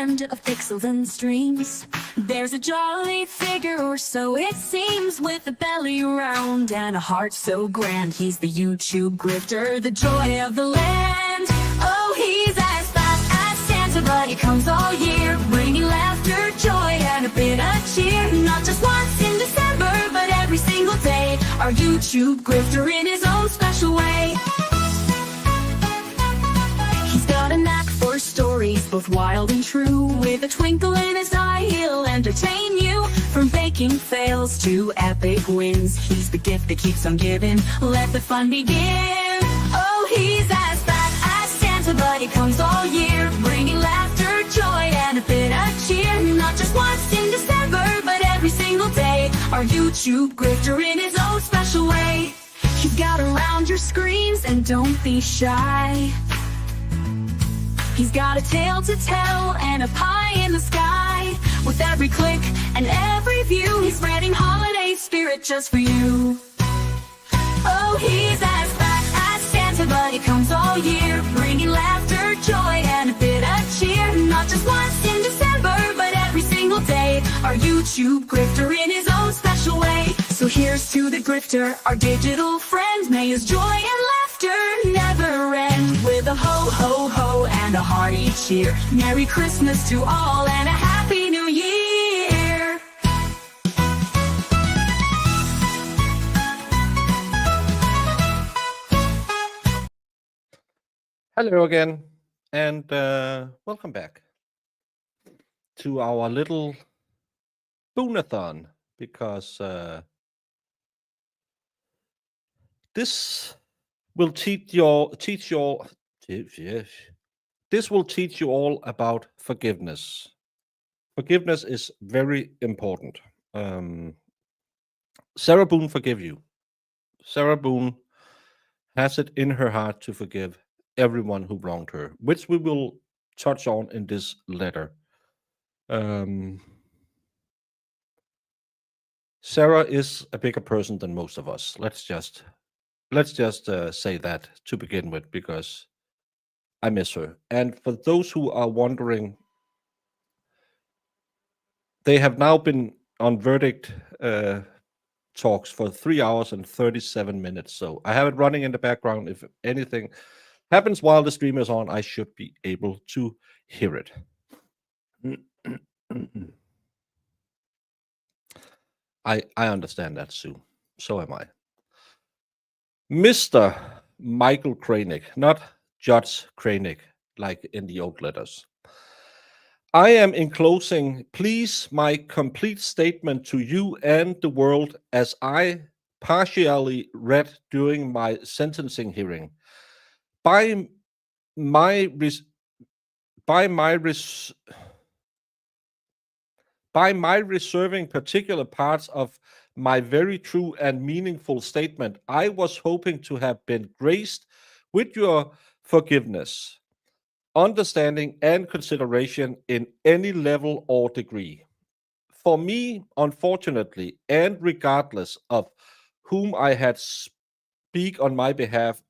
land of pixels and streams. There's a jolly figure, or so it seems, with a belly round and a heart so grand. He's the YouTube grifter, the joy of the land. Oh, he's as fast as Santa, but he comes all year, bringing laughter, joy, and a bit of cheer. Not just once in December, but every single day. Our YouTube grifter in his own special way. He's got a knack for stories, both wild and true. With a twinkle in his eye, he'll entertain you. From baking fails to epic wins, he's the gift that keeps on giving. Let the fun begin. Oh, he's as fat as Santa, but he comes all year, bringing laughter, joy, and a bit of cheer. Not just once in December, but every single day. Our YouTube grifter in his own special way. He's got around your screens, and don't be shy. He's got a tale to tell and a pie in the sky. With every click and every view, he's spreading holiday spirit just for you. Oh, he's as fat as Santa, but he comes all year, bringing laughter, joy, and a bit of cheer. Not just once in December, but every single day. Our YouTube grifter in his own special way. So here's to the grifter, our digital friend. May his joy and laughter never end. With a ho, ho, ho and a hearty cheer. Merry Christmas to all and a Happy New Year. Hello again, and welcome back to our little Boonathon, because this will teach you all about forgiveness. Forgiveness is very important. Sarah Boone forgive you. Sarah Boone has it in her heart to forgive everyone who wronged her, which we will touch on in this letter. Sarah is a bigger person than most of us. Let's just say that to begin with, because I miss her. And for those who are wondering, they have now been on verdict talks for 3 hours and 37 minutes. So I have it running in the background. If anything happens while the stream is on, I should be able to hear it. I understand that, Sue. So am I. Mr. Michael Kranick, not Judge Kranick, like in the old letters. I am enclosing, please, my complete statement to you and the world, as I partially read during my sentencing hearing. By my reserving particular parts of my very true and meaningful statement, I was hoping to have been graced with your forgiveness, understanding, and consideration in any level or degree. For me, unfortunately, and regardless of whom I had speak on my behalf,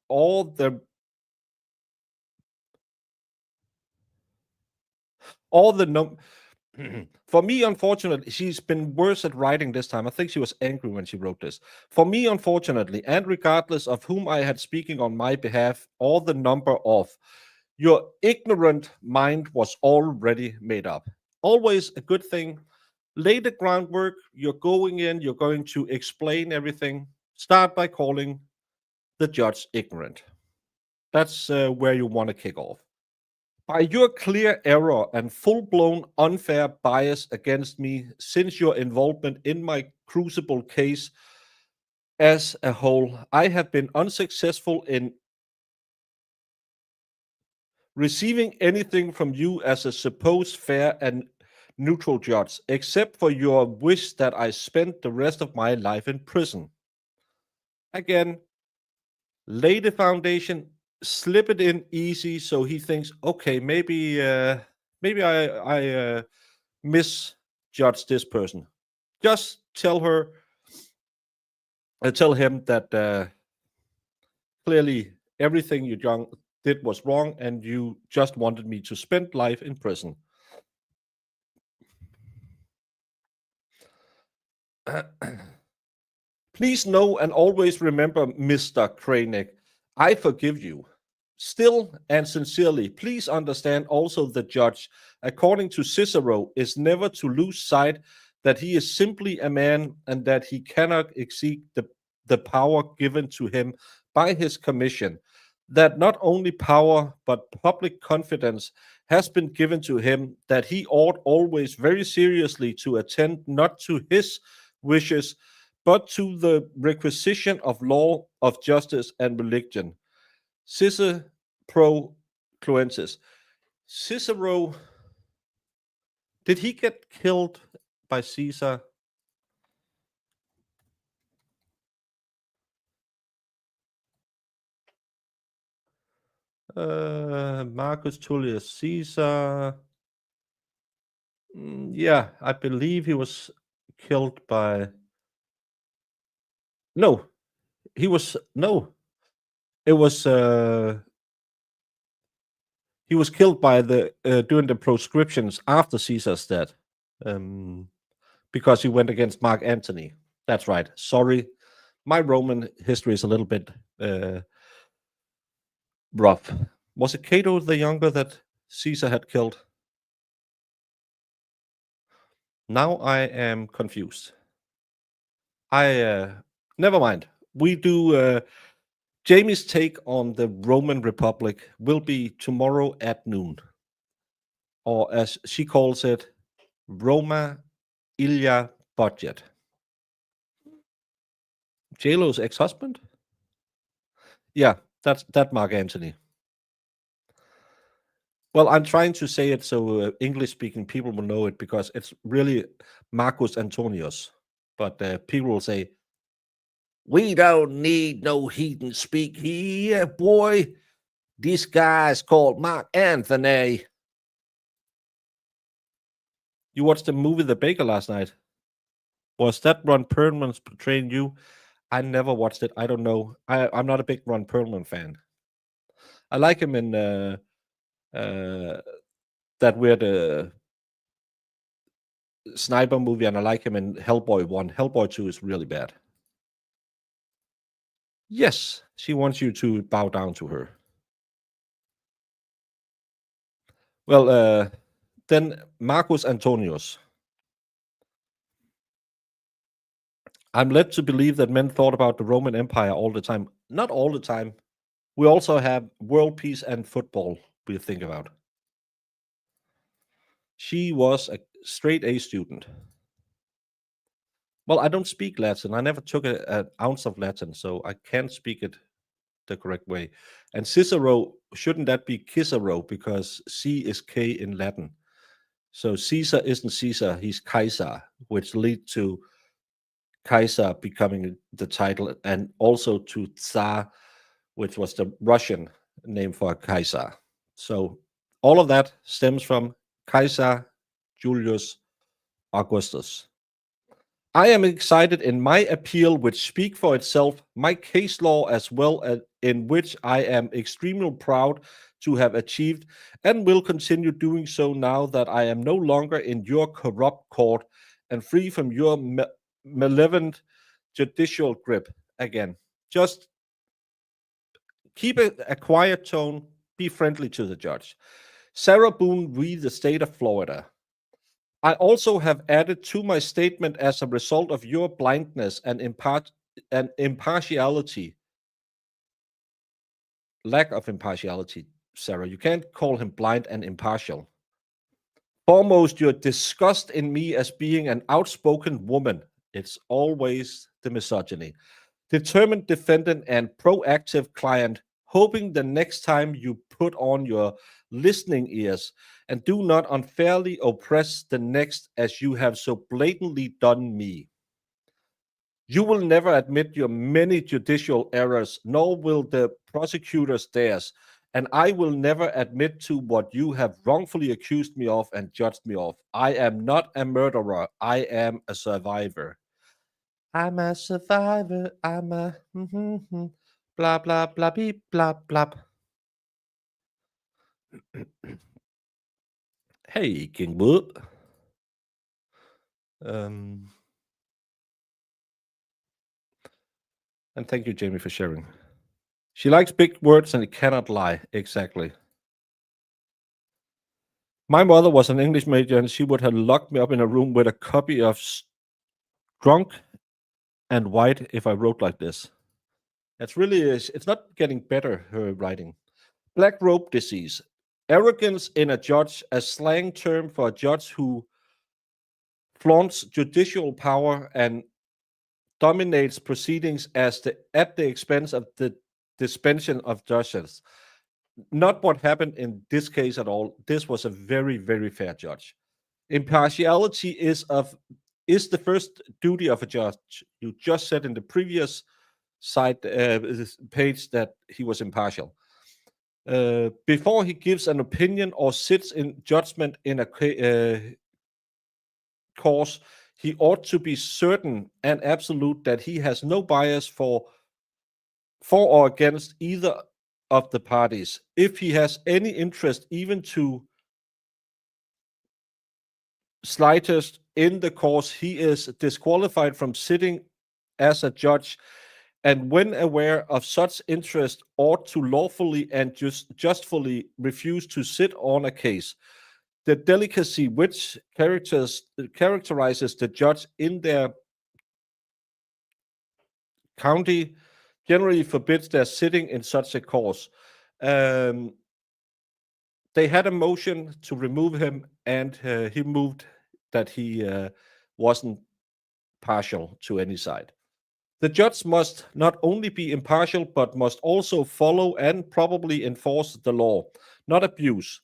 for me, unfortunately, she's been worse at writing this time. I think she was angry when she wrote this. For me, unfortunately, and regardless of whom I had speaking on my behalf, or the number of, your ignorant mind was already made up. Always a good thing. Lay the groundwork. You're going in, you're going to explain everything. Start by calling the judge ignorant. That's where you want to kick off. By your clear error and full-blown unfair bias against me since your involvement in my crucible case as a whole, I have been unsuccessful in receiving anything from you as a supposed fair and neutral judge, except for your wish that I spend the rest of my life in prison. Again, lay the foundation, slip it in easy, so he thinks, okay, maybe I misjudged this person. Just tell him that clearly everything you did was wrong, and you just wanted me to spend life in prison. Please know and always remember, Mr. Kranek, I forgive you. Still and sincerely, please understand also the judge, according to Cicero, is never to lose sight that he is simply a man and that he cannot exceed the power given to him by his commission. That not only power but public confidence has been given to him, that he ought always very seriously to attend not to his wishes but to the requisition of law, of justice, and religion. Cicero pro Cluensis. Cicero, did he get killed by Caesar? Marcus Tullius Caesar. Yeah, I believe he was killed by. No, he was no. It was he was killed by the during the proscriptions after Caesar's death, because he went against Mark Antony. That's right. Sorry, my Roman history is a little bit rough. Was it Cato the Younger that Caesar had killed? Now I am confused. I never mind. We do. Jamie's take on the Roman Republic will be tomorrow at noon, or as she calls it, Roma Ilia Budget. JLo's ex-husband? Yeah, that's that Mark Antony. Well, I'm trying to say it so English-speaking people will know it because it's really Marcus Antonius. But people will say, "We don't need no heathen speak here, boy. This guy's called Mark Anthony." You watched the movie The Baker last night? Was that Ron Perlman's portraying you? I never watched it. I don't know. I'm not a big Ron Perlman fan. I like him in that weird sniper movie, and I like him in Hellboy 1. Hellboy 2 is really bad. Yes, she wants you to bow down to her. Well, then Marcus Antonius. I'm led to believe that men thought about the Roman Empire all the time. Not all the time. We also have world peace and football we think about. She was a straight A student. Well, I don't speak Latin. I never took an ounce of Latin, so I can't speak it the correct way. And Cicero, shouldn't that be Cicero because C is K in Latin? So Caesar isn't Caesar, he's Kaiser, which lead to Kaiser becoming the title, and also to Tsar, which was the Russian name for Kaiser. So all of that stems from Kaiser Julius Augustus. I am excited in my appeal, which speak for itself, my case law as well, in which I am extremely proud to have achieved and will continue doing so now that I am no longer in your corrupt court and free from your malevolent judicial grip again. Just keep a quiet tone, be friendly to the judge. Sarah Boone, read the state of Florida. I also have added to my statement as a result of your blindness and impartiality. Lack of impartiality, Sarah. You can't call him blind and impartial. Foremost, your disgust in me as being an outspoken woman. It's always the misogyny. Determined defendant and proactive client, hoping the next time you put on your listening ears and do not unfairly oppress the next as you have so blatantly done me. You will never admit your many judicial errors, nor will the prosecutors theirs, and I will never admit to what you have wrongfully accused me of and judged me of. I am not a murderer, I am a survivor. I'm a survivor. I'm a blah blah blah beep blah blah. Hey, King Boop. And thank you, Jamie, for sharing. She likes big words and it cannot lie. Exactly. My mother was an English major and she would have locked me up in a room with a copy of Drunk and White if I wrote like this. It's not getting better, her writing. Black robe disease. Arrogance in a judge, a slang term for a judge who flaunts judicial power and dominates proceedings at the expense of the dispensation of justice. Not what happened in this case at all. This was a very, very fair judge. Impartiality is the first duty of a judge. You just said in the previous side page that he was impartial. Before he gives an opinion or sits in judgment in a cause, he ought to be certain and absolute that he has no bias for or against either of the parties. If he has any interest, even to slightest in the cause, he is disqualified from sitting as a judge, and when aware of such interest, ought to lawfully and justly refuse to sit on a case. The delicacy which characterizes the judge in their county generally forbids their sitting in such a cause. They had a motion to remove him, and he moved that he wasn't partial to any side. The judge must not only be impartial, but must also follow and probably enforce the law, not abuse.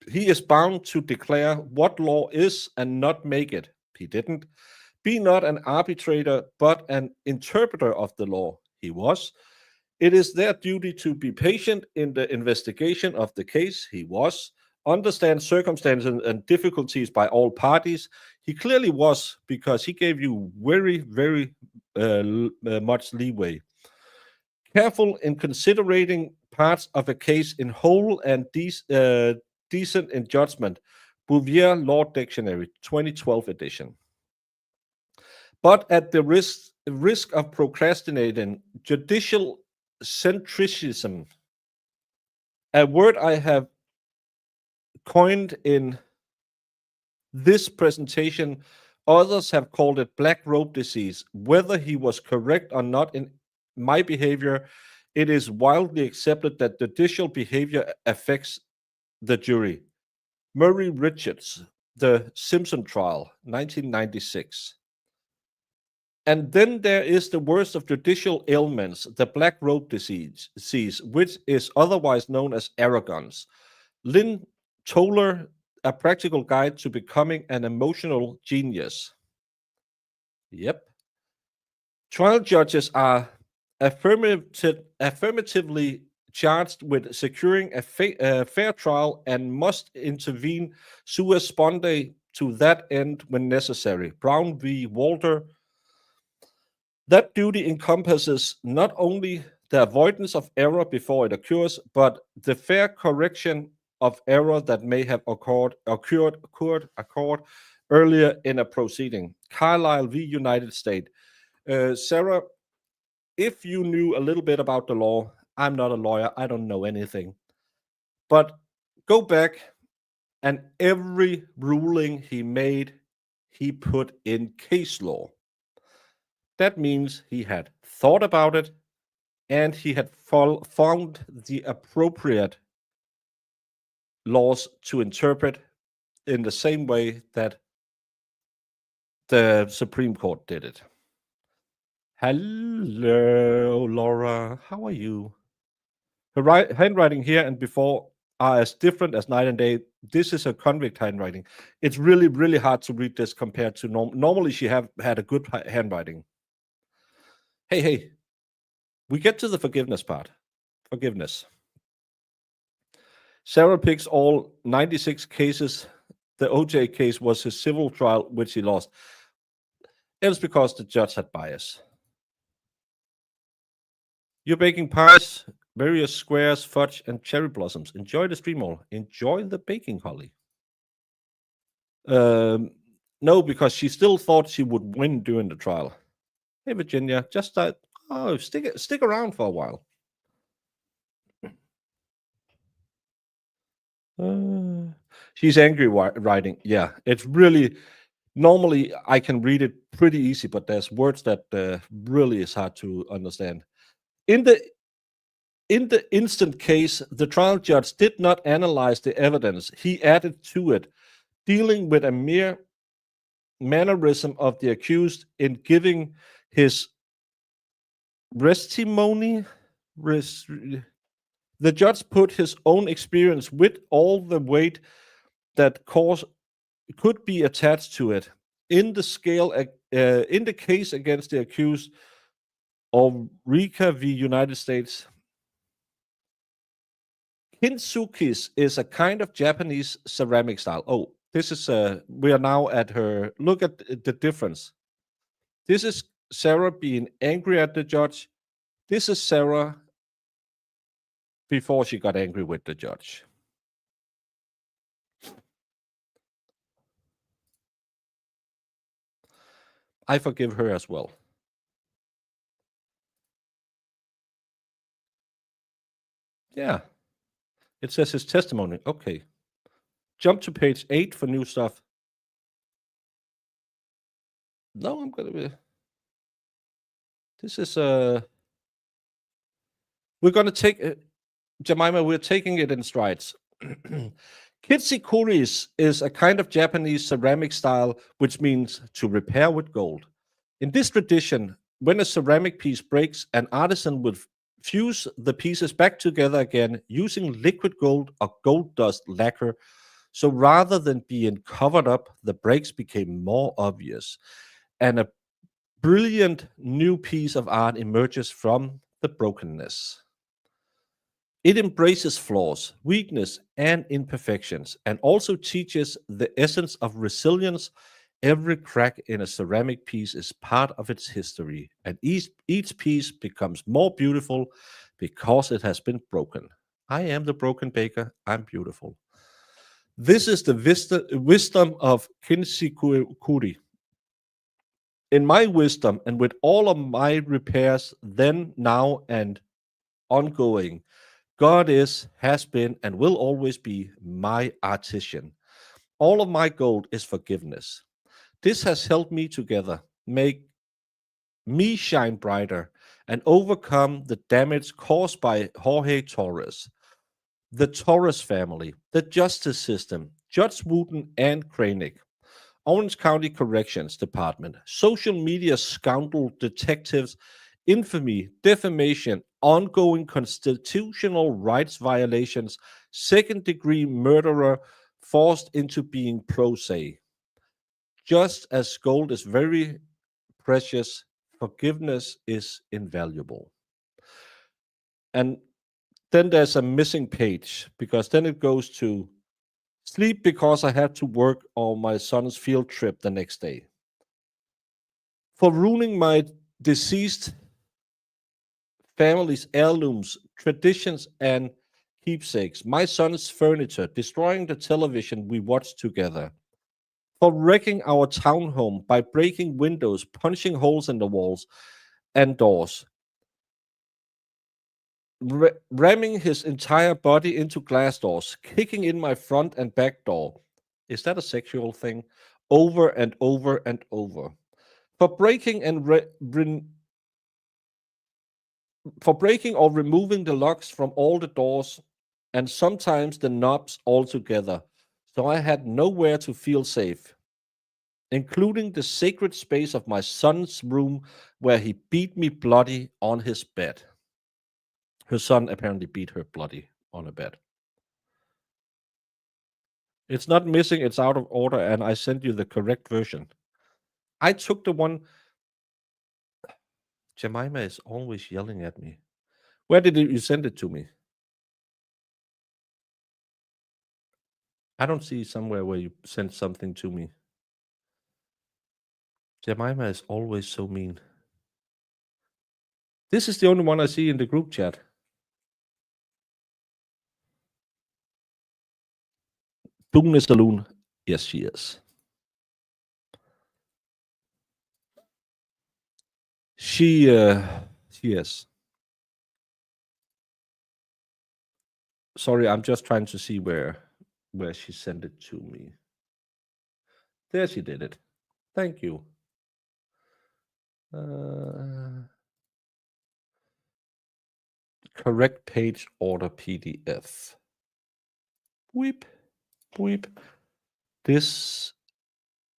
He is bound to declare what law is and not make it. He didn't. Be not an arbitrator, but an interpreter of the law. He was. It is their duty to be patient in the investigation of the case. He was. Understand circumstances and difficulties by all parties. He clearly was, because he gave you very, very much leeway. Careful in considering parts of a case in whole and decent in judgment. Bouvier Law Dictionary, 2012 edition. But at the risk of procrastinating, judicial centricism, a word I have coined in this presentation, others have called it black robe disease. Whether he was correct or not in my behavior, it is widely accepted that judicial behavior affects the jury. Murray Richards, The Simpson Trial, 1996. And then there is the worst of judicial ailments, the black robe disease, which is otherwise known as arrogance. Lynn Toller, A Practical Guide to Becoming an Emotional Genius. Yep. Trial judges are affirmatively charged with securing a fair trial and must intervene sua sponde to that end when necessary. Brown v. Walter. That duty encompasses not only the avoidance of error before it occurs, but the fair correction of error that may have occurred earlier in a proceeding. Carlisle v. United States. Sarah, if you knew a little bit about the law, I'm not a lawyer, I don't know anything. But go back, and every ruling he made, he put in case law. That means he had thought about it and he had found the appropriate laws to interpret in the same way that the Supreme Court did it. Hello, Laura. How are you? Her handwriting here and before are as different as night and day. This is a convict handwriting. It's really, really hard to read this compared to normally she had a good handwriting. Hey, we get to the forgiveness part. Forgiveness. Sarah picks all 96 cases. The OJ case was his civil trial, which he lost. It was because the judge had bias. You're baking pies, various squares, fudge, and cherry blossoms. Enjoy the stream all. Enjoy the baking, Holly. No, because she still thought she would win during the trial. Hey, Virginia, just Oh, stick around for a while. She's angry writing. Yeah, it's really normally I can read it pretty easy, but there's words that really is hard to understand. In the in the instant case, the trial judge did not analyze the evidence. He added to it, dealing with a mere mannerism of the accused in giving his testimony. The judge put his own experience with all the weight that cause could be attached to it in the scale in the case against the accused of Rika v. United States. Kintsukis is a kind of Japanese ceramic style. Oh, this is we are now at her. Look at the difference. This is Sarah being angry at the judge. This is Sarah before she got angry with the judge. I forgive her as well. Yeah. It says his testimony. Okay. Jump to page 8 for new stuff. No, I'm going to be. This is we're going to take Jemima, we're taking it in strides. Kintsukuroi is a kind of Japanese ceramic style which means to repair with gold. In this tradition, when a ceramic piece breaks, an artisan would fuse the pieces back together again using liquid gold or gold dust lacquer. So rather than being covered up, the breaks became more obvious, and a brilliant new piece of art emerges from the brokenness. It embraces flaws, weakness, and imperfections, and also teaches the essence of resilience. Every crack in a ceramic piece is part of its history, and each piece becomes more beautiful because it has been broken. I am the broken baker. I'm beautiful. This is the wisdom of Kintsukuroi. In my wisdom, and with all of my repairs, then, now, and ongoing, God is, has been, and will always be my artisan. All of my gold is forgiveness. This has held me together, make me shine brighter, and overcome the damage caused by Jorge Torres, the Torres family, the justice system, Judge Wooten and Kranick, Orange County Corrections Department, social media scoundrel detectives, infamy, defamation, ongoing constitutional rights violations, second-degree murderer forced into being pro se. Just as gold is very precious, forgiveness is invaluable. And then there's a missing page because then it goes to sleep because I had to work on my son's field trip the next day. For ruining my deceased family's heirlooms, traditions, and keepsakes, my son's furniture, destroying the television we watched together. For wrecking our townhome by breaking windows, punching holes in the walls and doors, ramming his entire body into glass doors, kicking in my front and back door. Is that a sexual thing? Over and over and over. For breaking and for breaking or removing the locks from all the doors and sometimes the knobs altogether, so I had nowhere to feel safe, including the sacred space of my son's room where he beat me bloody on his bed. Her son apparently beat her bloody on a bed. It's not missing, it's out of order, and I sent you the correct version. I took the one. Jemima is always yelling at me. Where did you send it to me? I don't see somewhere where you sent something to me. Jemima is always so mean. This is the only one I see in the group chat. Boone is Saloon. Yes, she is. She Yes. Sorry, I'm just trying to see where she sent it to me. There she did it. Thank you. Correct page order PDF. Weep, weep. This.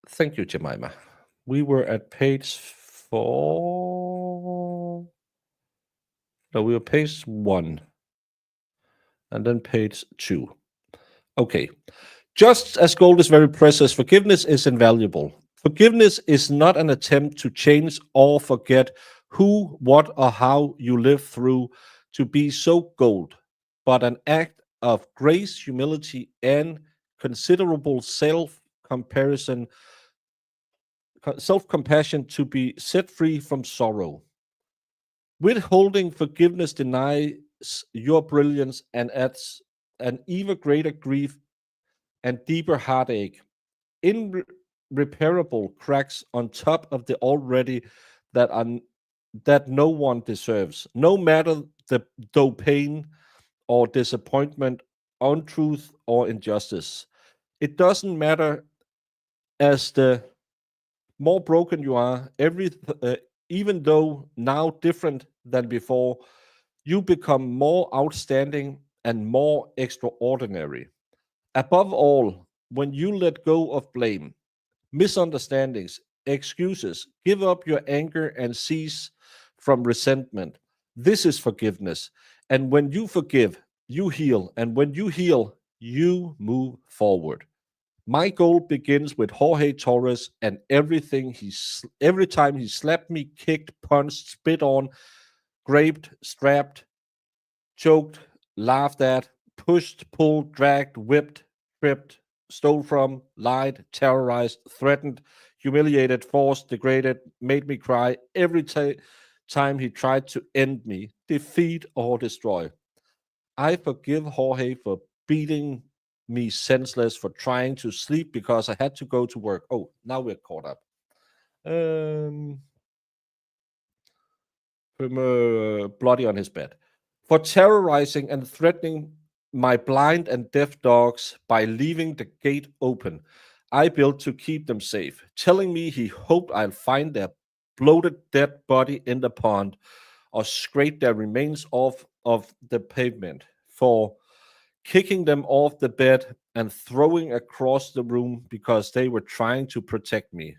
Thank you, Jemima. We were at page 4. No, we were page 1. And then page 2. Okay. Just as gold is very precious, forgiveness is invaluable. Forgiveness is not an attempt to change or forget who, what, or how you live through to be so gold, but an act of grace, humility, and considerable self-compassion to be set free from sorrow. Withholding forgiveness denies your brilliance and adds an even greater grief and deeper heartache, irreparable cracks on top of the already that that no one deserves, no matter the though pain or disappointment, untruth or injustice. It doesn't matter as the more broken you are, even though now different than before, you become more outstanding and more extraordinary. Above all, when you let go of blame, misunderstandings, excuses, give up your anger and cease from resentment. This is forgiveness. And when you forgive, you heal. And when you heal, you move forward. My goal begins with Jorge Torres and everything every time he slapped me, kicked, punched, spit on, graped, strapped, choked, laughed at, pushed, pulled, dragged, whipped, tripped, stole from, lied, terrorized, threatened, humiliated, forced, degraded, made me cry every time he tried to end me, defeat, or destroy. I forgive Jorge for beating me senseless, for trying to sleep because I had to go to work. Oh, now we're caught up. Bloody on his bed. For terrorizing and threatening my blind and deaf dogs by leaving the gate open I built to keep them safe, telling me he hoped I'll find their bloated dead body in the pond or scrape their remains off of the pavement, for kicking them off the bed and throwing across the room because they were trying to protect me.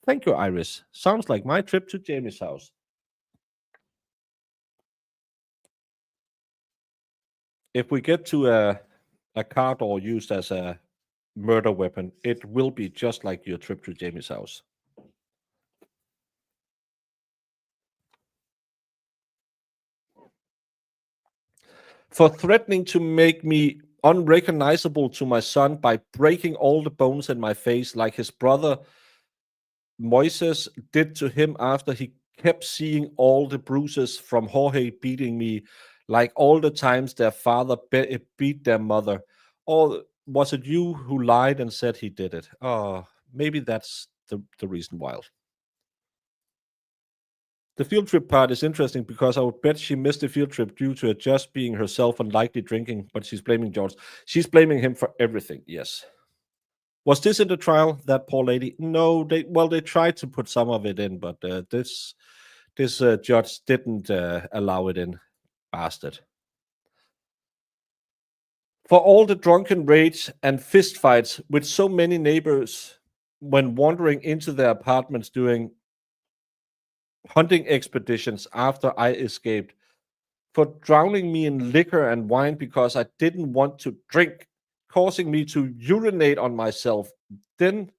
Thank you, Iris. Sounds like my trip to Jamie's house. If we get to a car door used as a murder weapon, it will be just like your trip to Jamie's house. For threatening to make me unrecognizable to my son by breaking all the bones in my face, like his brother Moises did to him after he kept seeing all the bruises from Jorge beating me, like all the times their father beat their mother. Or was it you who lied and said he did it? Oh, maybe that's the reason why. The field trip part is interesting because I would bet she missed the field trip due to it just being herself and likely drinking, but she's blaming George. She's blaming him for everything, yes. Was this in the trial, that poor lady? No, they tried to put some of it in, but this judge didn't allow it in. Bastard. For all the drunken rage and fistfights with so many neighbors when wandering into their apartments doing hunting expeditions after I escaped, for drowning me in liquor and wine because I didn't want to drink, causing me to urinate on myself, then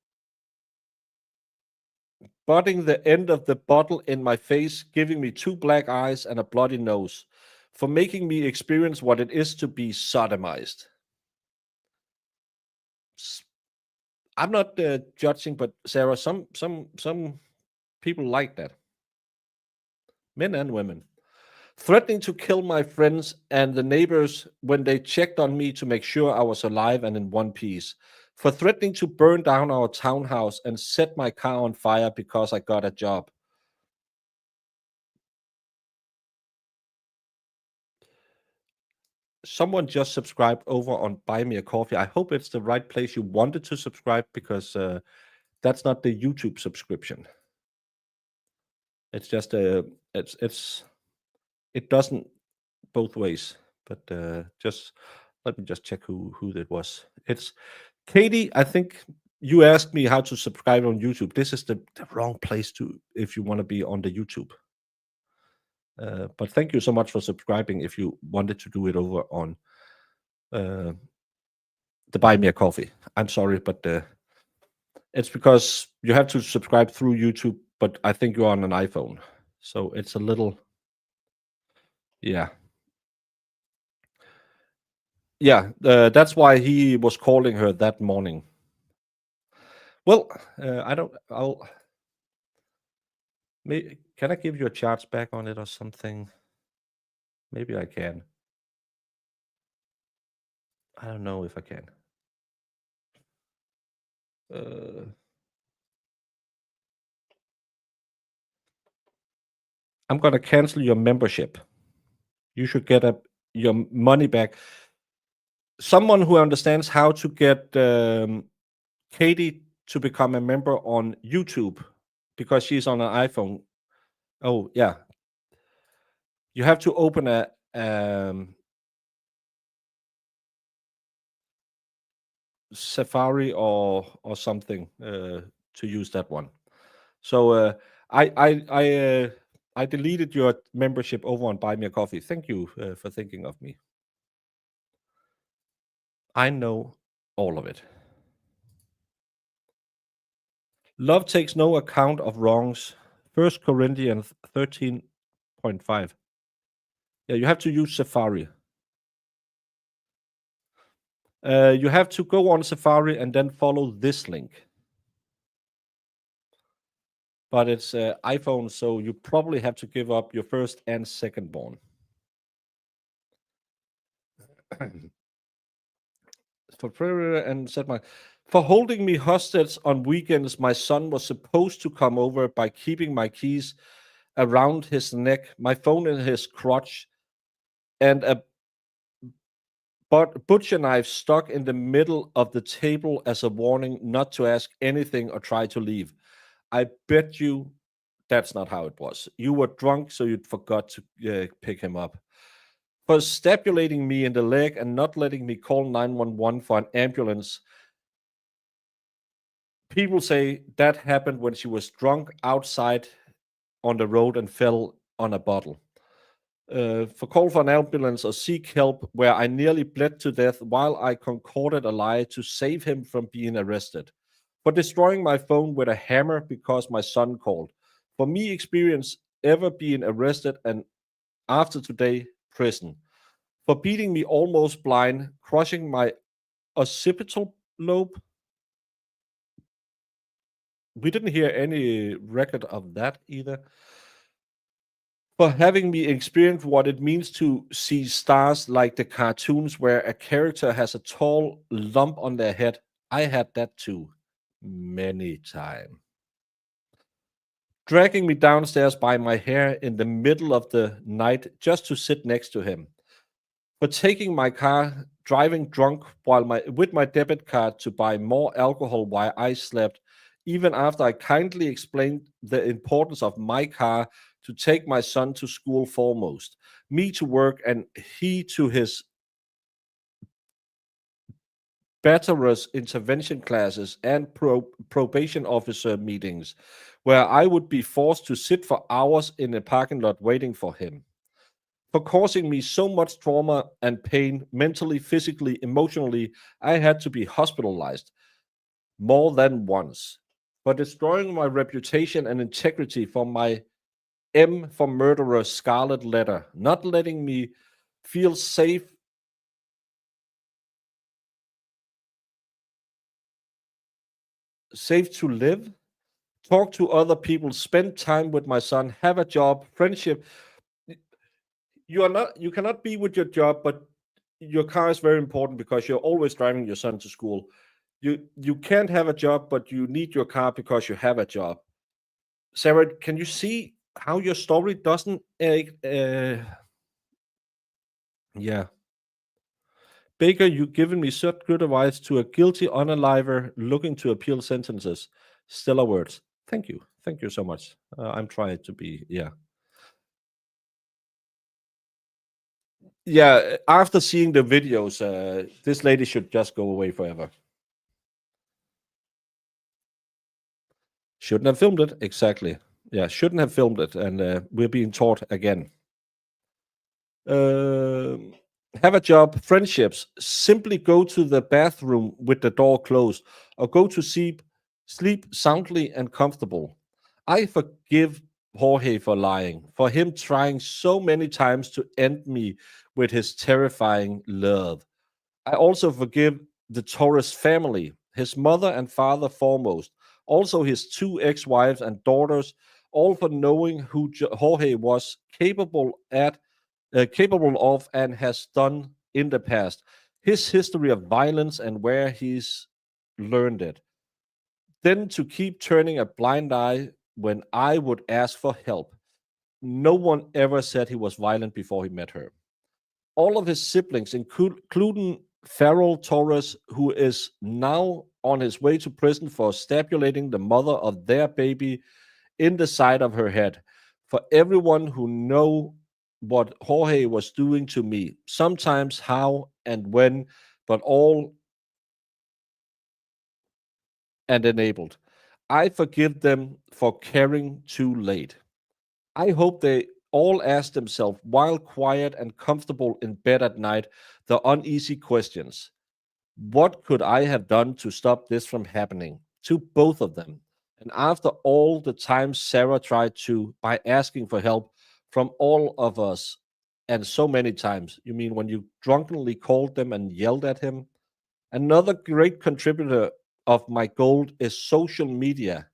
butting the end of the bottle in my face, giving me 2 black eyes and a bloody nose, for making me experience what it is to be sodomized. I'm not judging, but Sarah, some people like that, men and women. Threatening to kill my friends and the neighbors when they checked on me to make sure I was alive and in one piece. For threatening to burn down our townhouse and set my car on fire because I got a job. someone just subscribed over on Buy Me a Coffee. I hope it's the right place you wanted to subscribe, because that's not the YouTube subscription. It's just it doesn't both ways. But just let me just check who that was. It's Katie. I think you asked me how to subscribe on YouTube. This is the wrong place to if you want to be on the YouTube. But thank you so much for subscribing. If you wanted to do it over on the Buy Me a Coffee, I'm sorry, but it's because you have to subscribe through YouTube. But I think you're on an iPhone, so it's a little, yeah. Yeah, that's why he was calling her that morning. Well, I don't. Can I give you a charge back on it or something? Maybe I can. I don't know if I can. I'm gonna cancel your membership. You should get your money back. Someone who understands how to get Katie to become a member on YouTube, because she's on an iPhone. Oh yeah, you have to open a Safari or something to use that one. So I deleted your membership over on Buy Me a Coffee. Thank you for thinking of me. I know all of it. Love takes no account of wrongs. 1 Corinthians 13.5. Yeah, you have to use Safari. You have to go on Safari and then follow this link. But it's iPhone, so you probably have to give up your first and second born. For prayer and said for holding me hostage on weekends, my son was supposed to come over by keeping my keys around his neck, my phone in his crotch, and a butcher knife stuck in the middle of the table as a warning not to ask anything or try to leave. I bet you that's not how it was. You were drunk, so you'd forgot to pick him up. For stabulating me in the leg and not letting me call 911 for an ambulance. People say that happened when she was drunk outside on the road and fell on a bottle. For call for an ambulance or seek help, where I nearly bled to death while I concocted a lie to save him from being arrested. For destroying my phone with a hammer because my son called. For me, experience ever being arrested and after today, prison. For beating me almost blind, crushing my occipital lobe. We didn't hear any record of that either. For having me experience what it means to see stars like the cartoons where a character has a tall lump on their head. I had that too, many times. Dragging me downstairs by my hair in the middle of the night just to sit next to him. For taking my car, driving drunk with my debit card to buy more alcohol while I slept, even after I kindly explained the importance of my car to take my son to school foremost, me to work and he to his batterers intervention classes and probation officer meetings, where I would be forced to sit for hours in a parking lot waiting for him. For causing me so much trauma and pain, mentally, physically, emotionally, I had to be hospitalized more than once. For destroying my reputation and integrity, for my M for murderer scarlet letter, not letting me feel safe to live, talk to other people, spend time with my son, have a job, friendship. You cannot be with your job, but your car is very important because you're always driving your son to school. You can't have a job, but you need your car because you have a job. Sarah, can you see how your story doesn't yeah. Baker, you've given me such good advice to a guilty unaliver looking to appeal sentences. Stellar words. Thank you. Thank you so much. I'm trying to be, yeah. Yeah, after seeing the videos, this lady should just go away forever. Shouldn't have filmed it. Exactly. Yeah, shouldn't have filmed it. And we're being taught again. Um, have a job, friendships. Simply go to the bathroom with the door closed, or go to sleep soundly and comfortable. I forgive Jorge for lying, for him trying so many times to end me with his terrifying love. I also forgive the Torres family, his mother and father foremost, also his two ex-wives and daughters, all for knowing who Jorge was capable of and has done in the past, his history of violence and where he's learned it. Then to keep turning a blind eye when I would ask for help. No one ever said he was violent before he met her. All of his siblings, including Farrell Torres, who is now on his way to prison for stabulating the mother of their baby in the side of her head. For everyone who know what Jorge was doing to me, sometimes how and when, but all and enabled. I forgive them for caring too late. I hope they all ask themselves, while quiet and comfortable in bed at night, the uneasy questions. What could I have done to stop this from happening to both of them? And after all the times Sarah tried to, by asking for help from all of us, and so many times, you mean when you drunkenly called them and yelled at him? Another great contributor of my gold is social media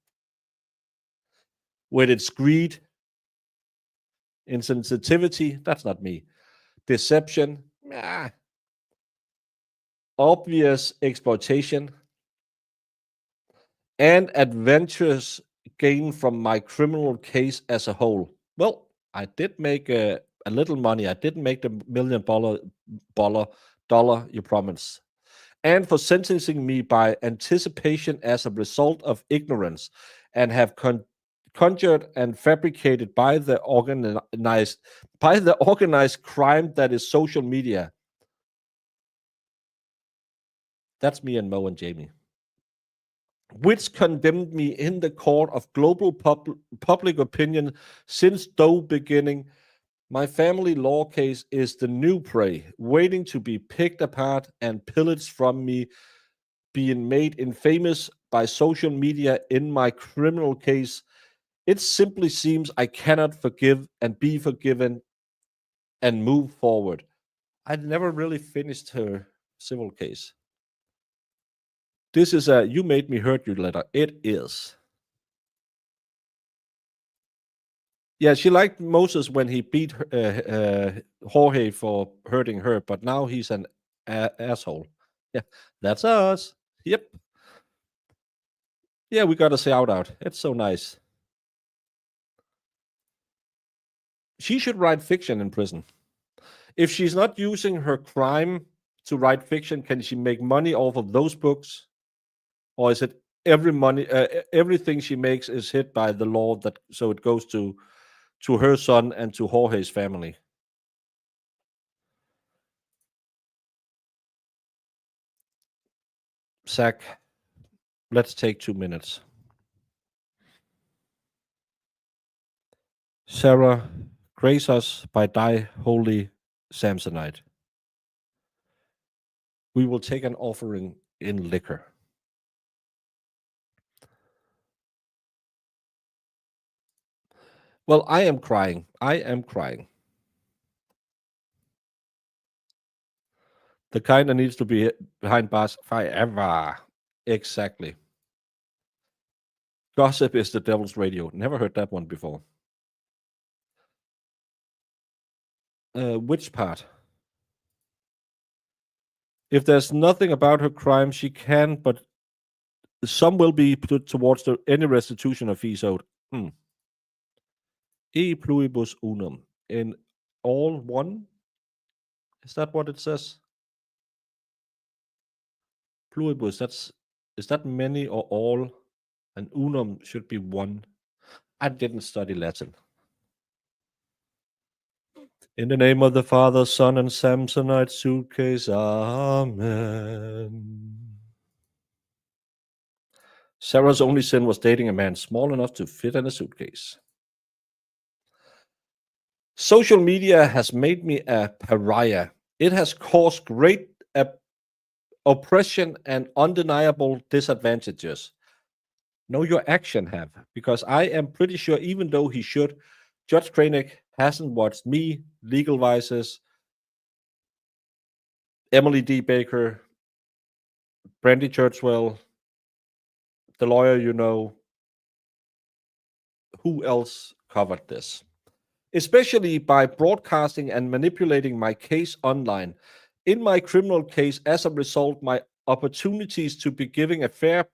with its greed, insensitivity, that's not me, deception, obvious exploitation, and adventurous gain from my criminal case as a whole. Well, I did make a little money. I didn't make the dollar, dollar you promised. And for sentencing me by anticipation as a result of ignorance, and have conjured and fabricated by the organized crime that is social media. That's me and Mo and Jamie. Which condemned me in the court of global public opinion since though beginning. My family law case is the new prey, waiting to be picked apart and pillaged from me, being made infamous by social media in my criminal case. It simply seems I cannot forgive and be forgiven and move forward. I never really finished her civil case. This is a "you made me hurt you" letter. It is. Yeah, she liked Moses when he beat Jorge for hurting her, but now he's an asshole. Yeah, that's us. Yep. Yeah, we got a shout out. It's so nice. She should write fiction in prison. If she's not using her crime to write fiction, can she make money off of those books? Or is it everything she makes is hit by the law that so it goes to her son and to Jorge's family? Zach, let's take 2 minutes. Sarah, grace us by thy holy Samsonite. We will take an offering in liquor. Well, I am crying. I am crying. The kind that needs to be behind bars forever. Exactly. Gossip is the devil's radio. Never heard that one before. Which part? If there's nothing about her crime, she can, but some will be put towards any restitution of fees owed. E pluribus unum. In all one? Is that what it says? Pluribus, is that many or all? And unum should be one. I didn't study Latin. In the name of the Father, Son, and Samsonite suitcase, Amen. Sarah's only sin was dating a man small enough to fit in a suitcase. Social media has made me a pariah. It has caused great oppression and undeniable disadvantages. No, your action have, because I am pretty sure, even though he should, Judge Kranek hasn't watched me, Legal Vices, Emily D. Baker, Brandy Churchwell, the lawyer you know. Who else covered this? Especially by broadcasting and manipulating my case online. In my criminal case, as a result, my opportunities to be giving a fair,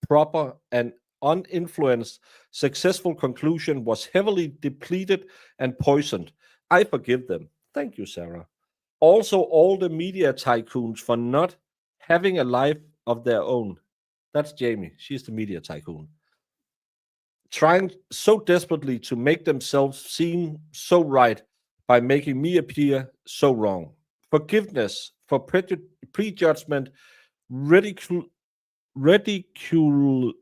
proper, and uninfluenced successful conclusion was heavily depleted and poisoned. I forgive them. Thank you, Sarah. Also, all the media tycoons for not having a life of their own. That's Jamie. She's the media tycoon. Trying so desperately to make themselves seem so right by making me appear so wrong. Forgiveness for prejudgment, ridicule, ridicule,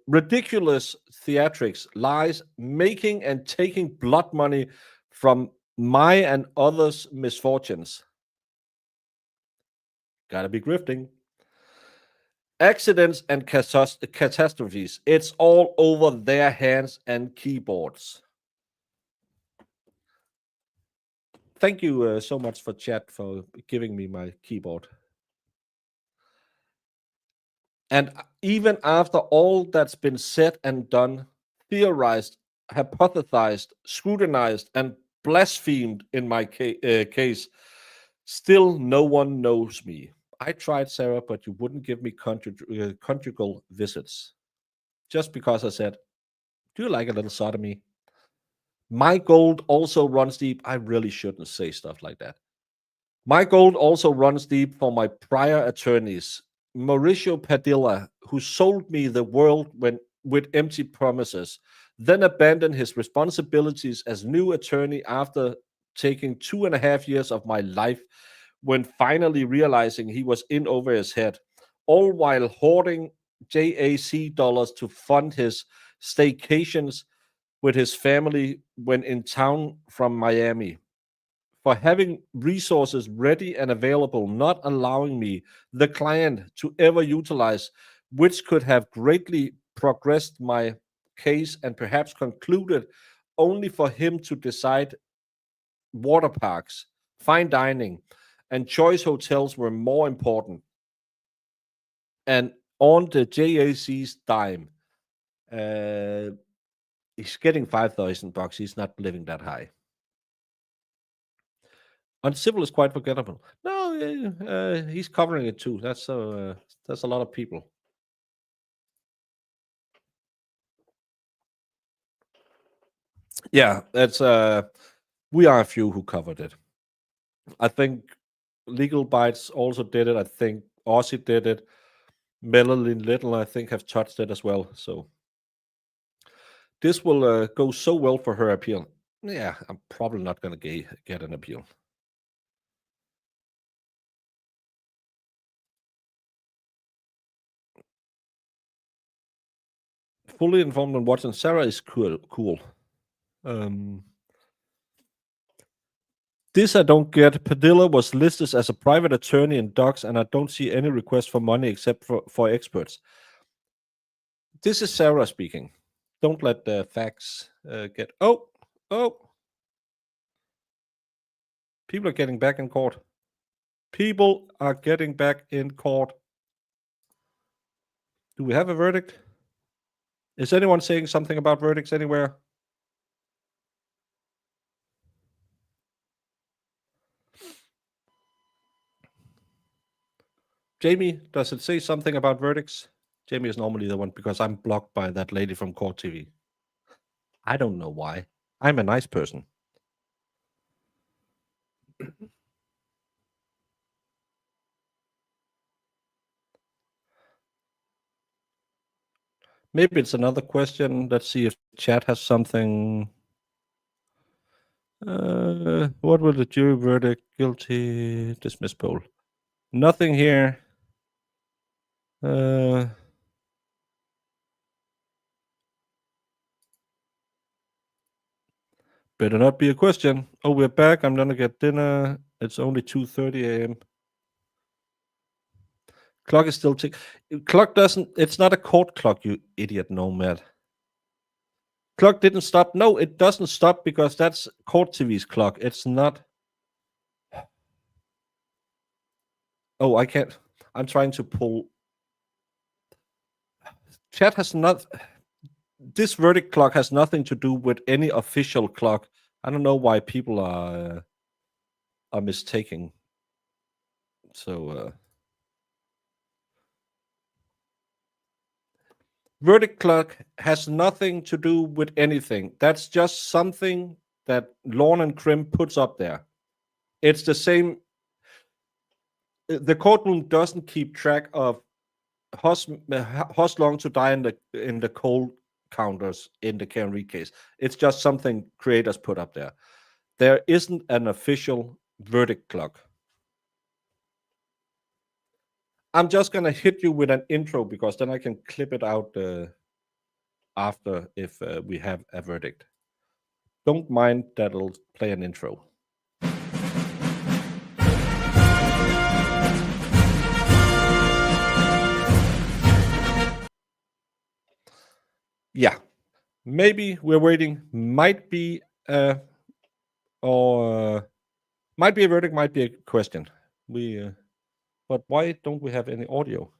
ridiculous theatrics, lies, making and taking blood money from my and others' misfortunes. Gotta be grifting. Accidents and catastrophes. It's all over their hands and keyboards. Thank you so much for chat for giving me my keyboard. And even after all that's been said and done, theorized, hypothesized, scrutinized, and blasphemed in my case, still no one knows me. I tried, Sarah, but you wouldn't give me conjugal visits. Just because I said, do you like a little sodomy? My gold also runs deep. I really shouldn't say stuff like that. My gold also runs deep for my prior attorneys, Mauricio Padilla, who sold me the world with empty promises, then abandoned his responsibilities as new attorney after taking 2.5 years of my life, when finally realizing he was in over his head, all while hoarding JAC dollars to fund his staycations with his family when in town from Miami, for having resources ready and available, not allowing me, the client, to ever utilize, which could have greatly progressed my case and perhaps concluded, only for him to decide water parks, fine dining, and choice hotels were more important. And on the JAC's dime, uh, he's getting $5,000. He's not living that high. Uncivil is quite forgettable. No, he's covering it too. That's a lot of people. Yeah, that's we are a few who covered it. I think Legal Bites also did it. I think Aussie did it. Melanie Little, I think, have touched it as well. So this will go so well for her appeal. Yeah, I'm probably not going to get an appeal. Fully informed on watching Sarah is cool. This I don't get. Padilla was listed as a private attorney in docs, and I don't see any request for money except for experts. This is Sarah speaking. Don't let the facts get. Oh. People are getting back in court. People are getting back in court. Do we have a verdict? Is anyone saying something about verdicts anywhere? Jamie, does it say something about verdicts? Jamie is normally the one, because I'm blocked by that lady from Court TV. I don't know why. I'm a nice person. Maybe it's another question. Let's see if chat has something. What will the jury verdict? Guilty, dismiss poll. Nothing here. Better not be a question. Oh, we're back. I'm gonna get dinner. It's only 2:30 a.m. Clock is still tick. Clock doesn't. It's not a court clock, you idiot nomad. Clock didn't stop. No, it doesn't stop because that's court TV's clock. It's not. Oh, I can't. I'm trying to pull. Chat has not. This verdict clock has nothing to do with any official clock. I don't know why people are mistaking. So verdict clock has nothing to do with anything. That's just something that Lawn and Crim puts up there. It's the same. The courtroom doesn't keep track of how long to die in the cold counters in the Karen Reed case. It's just something creators put up there. There isn't an official verdict clock. I'm just gonna hit you with an intro because then I can clip it out after if we have a verdict. Don't mind that it'll play an intro. Yeah, maybe we're waiting. Might be might be a verdict, might be a question. But why don't we have any audio?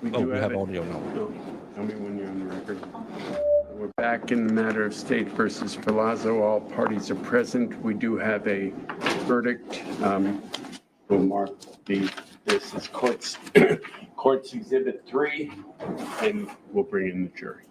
We have audio now. Tell me when you're on the record. We're back in the matter of State versus Palazzo. All parties are present. We do have a verdict. We'll mark this is court's exhibit 3, and we'll bring in the jury.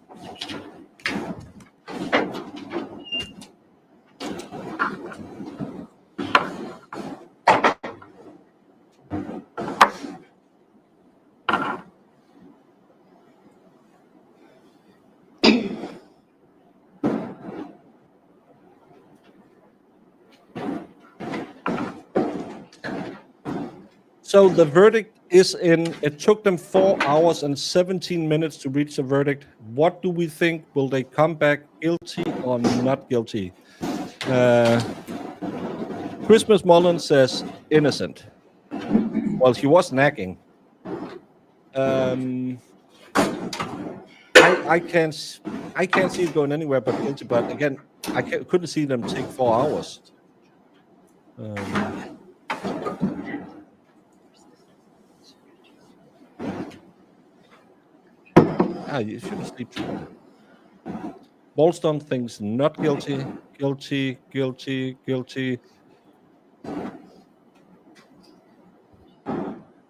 So the verdict is in. It took them 4 hours and 17 minutes to reach the verdict. What do we think? Will they come back guilty or not guilty? Christmas Mullen says innocent. Well, he was nagging. I can't see it going anywhere but guilty. But again, I couldn't see them take 4 hours. You shouldn't sleep too long. Bolston thinks not guilty, guilty, guilty, guilty.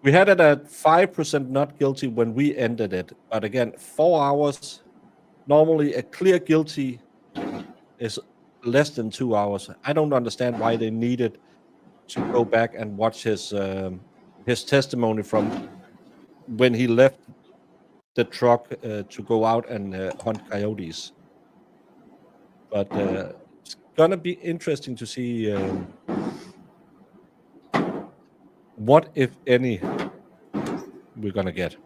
We had it at 5% not guilty when we ended it. But again, 4 hours. Normally, a clear guilty is less than 2 hours. I don't understand why they needed to go back and watch his testimony from when he left the truck to go out and hunt coyotes. But it's gonna be interesting to see what, if any, we're gonna get.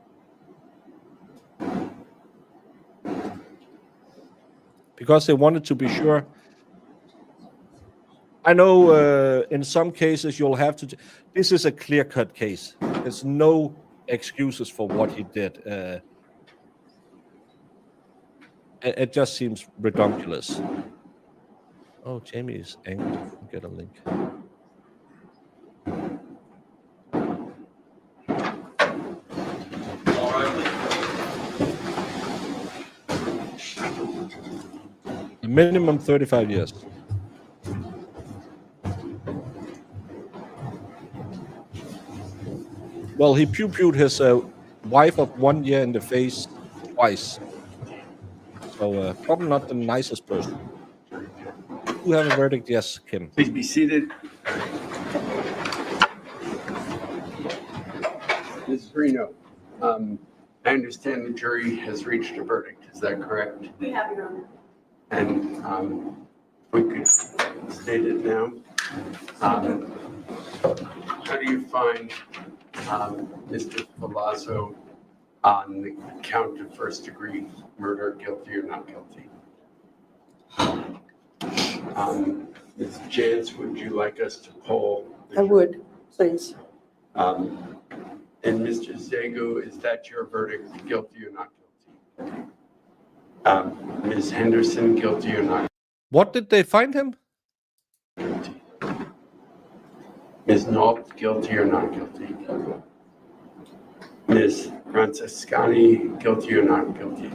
Because they wanted to be sure. I know in some cases you'll have to. This is a clear-cut case. There's no excuses for what he did. It just seems ridiculous. Oh, Jamie is angry. Get a link. A minimum 35 years. Well, he pew-pewed his wife of 1 year in the face twice. So probably not the nicest person. You have a verdict? Yes, Kim. Please be seated. Ms. Reno, I understand the jury has reached a verdict. Is that correct? We have, Your Honor. And we could state it now. How do you find Mr. Palazzo on the count of first-degree murder, guilty or not guilty? Ms. Jantz, would you like us to poll? I would, please. And Mr. Zago, is that your verdict, guilty or not guilty? Ms. Henderson, guilty or not What did they find him? guilty? Ms. Nault, guilty or not guilty? Ms. Francescani, guilty or not guilty?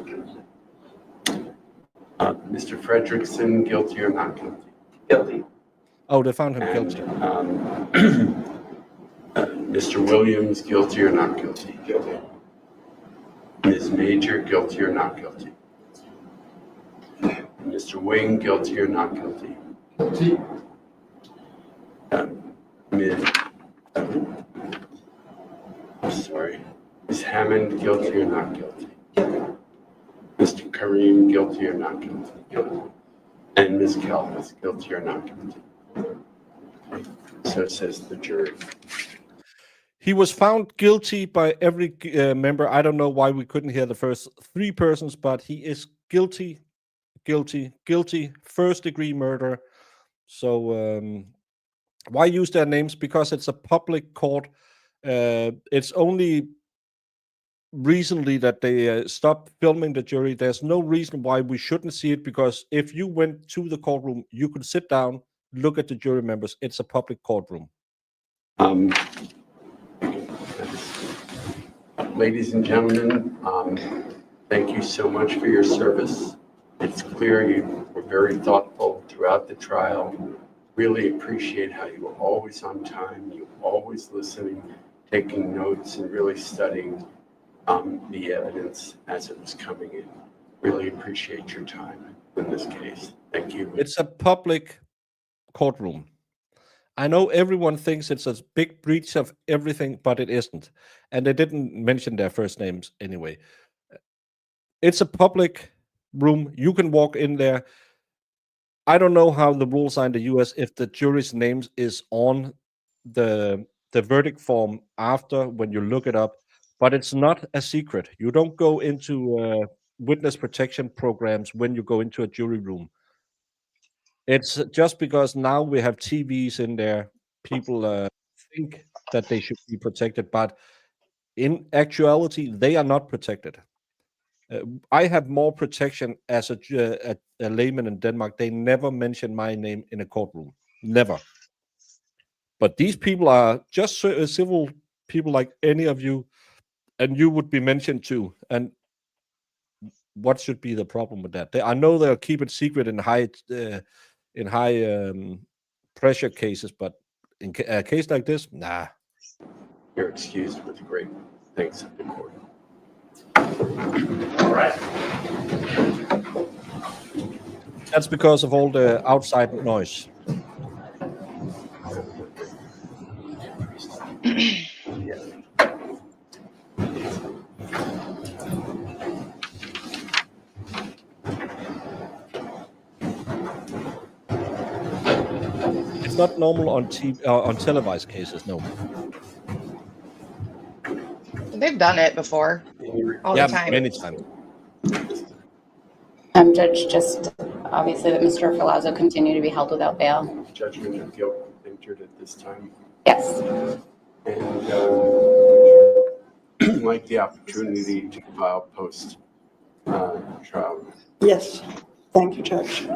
Mr. Frederickson, guilty or not guilty? Guilty. Oh, they found him guilty. Mr. Williams, guilty or not guilty? Guilty. Ms. Major, guilty or not guilty? Mr. Wing, guilty or not guilty? Guilty. Ms. Hammond, guilty or not guilty? Guilty. Mr. Kareem, guilty or not guilty? Guilty. And Ms. Calvis, guilty or not guilty? So says the jury. He was found guilty by every member. I don't know why we couldn't hear the first three persons, but he is guilty, guilty, guilty, first-degree murder. So why use their names? Because it's a public court. It's only recently that they stopped filming the jury. There's no reason why we shouldn't see it, because if you went to the courtroom, you could sit down, look at the jury members. It's a public courtroom. Ladies and gentlemen, thank you so much for your service. It's clear you were very thoughtful throughout the trial. Really appreciate how you were always on time, you were always listening, taking notes, and really studying the evidence as it was coming in. Really appreciate your time in this case. Thank you. It's a public courtroom. I know everyone thinks it's a big breach of everything, but it isn't. And they didn't mention their first names anyway. It's a public room. You can walk in there. I don't know how the rules are in the US if the jury's names is on the verdict form after when you look it up, but it's not a secret. You don't go into witness protection programs when you go into a jury room. It's just because now we have TVs in there, people think that they should be protected, but in actuality, they are not protected. I have more protection as a layman in Denmark. They never mention my name in a courtroom. Never. But these people are just civil people like any of you, and you would be mentioned too. And what should be the problem with that? I know they'll keep it secret in high pressure cases, but in a case like this, nah. You're excused with great thanks of the court. All right. That's because of all the outside noise. It's not normal on on televised cases, no. They've done it before, all Yeah, the time. many times. Judge, just obviously that Mr. Filazzo continue to be held without bail. Judgment of guilt entered at this time. Yes. And like the opportunity to file post trial. Yes, thank you, Judge.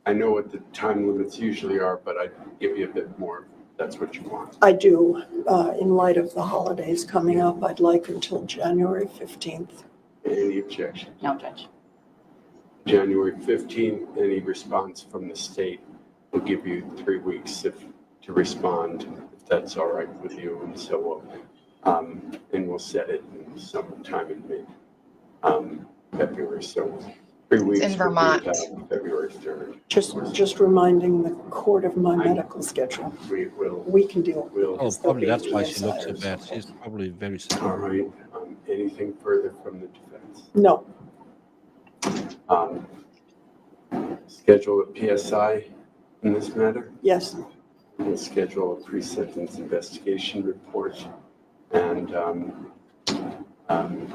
I know what the time limits usually are, but I'd give you a bit more. That's what you want. I do. In light of the holidays coming up, I'd like until January 15th. Any objection? No, Judge. January 15th, any response from the state will give you 3 weeks to respond, if that's all right with you. And so we'll set it in sometime in mid February. So 3 weeks. in would be Vermont. February 3rd. Just reminding the court of my medical schedule. We will. We can deal. We'll. Oh, Because there'll probably be that's why she looks so PSI or bad. something. She's probably very sick. All right. Anything further from the defense? No, Schedule a PSI in this matter, yes, and schedule a pre-sentence investigation report, and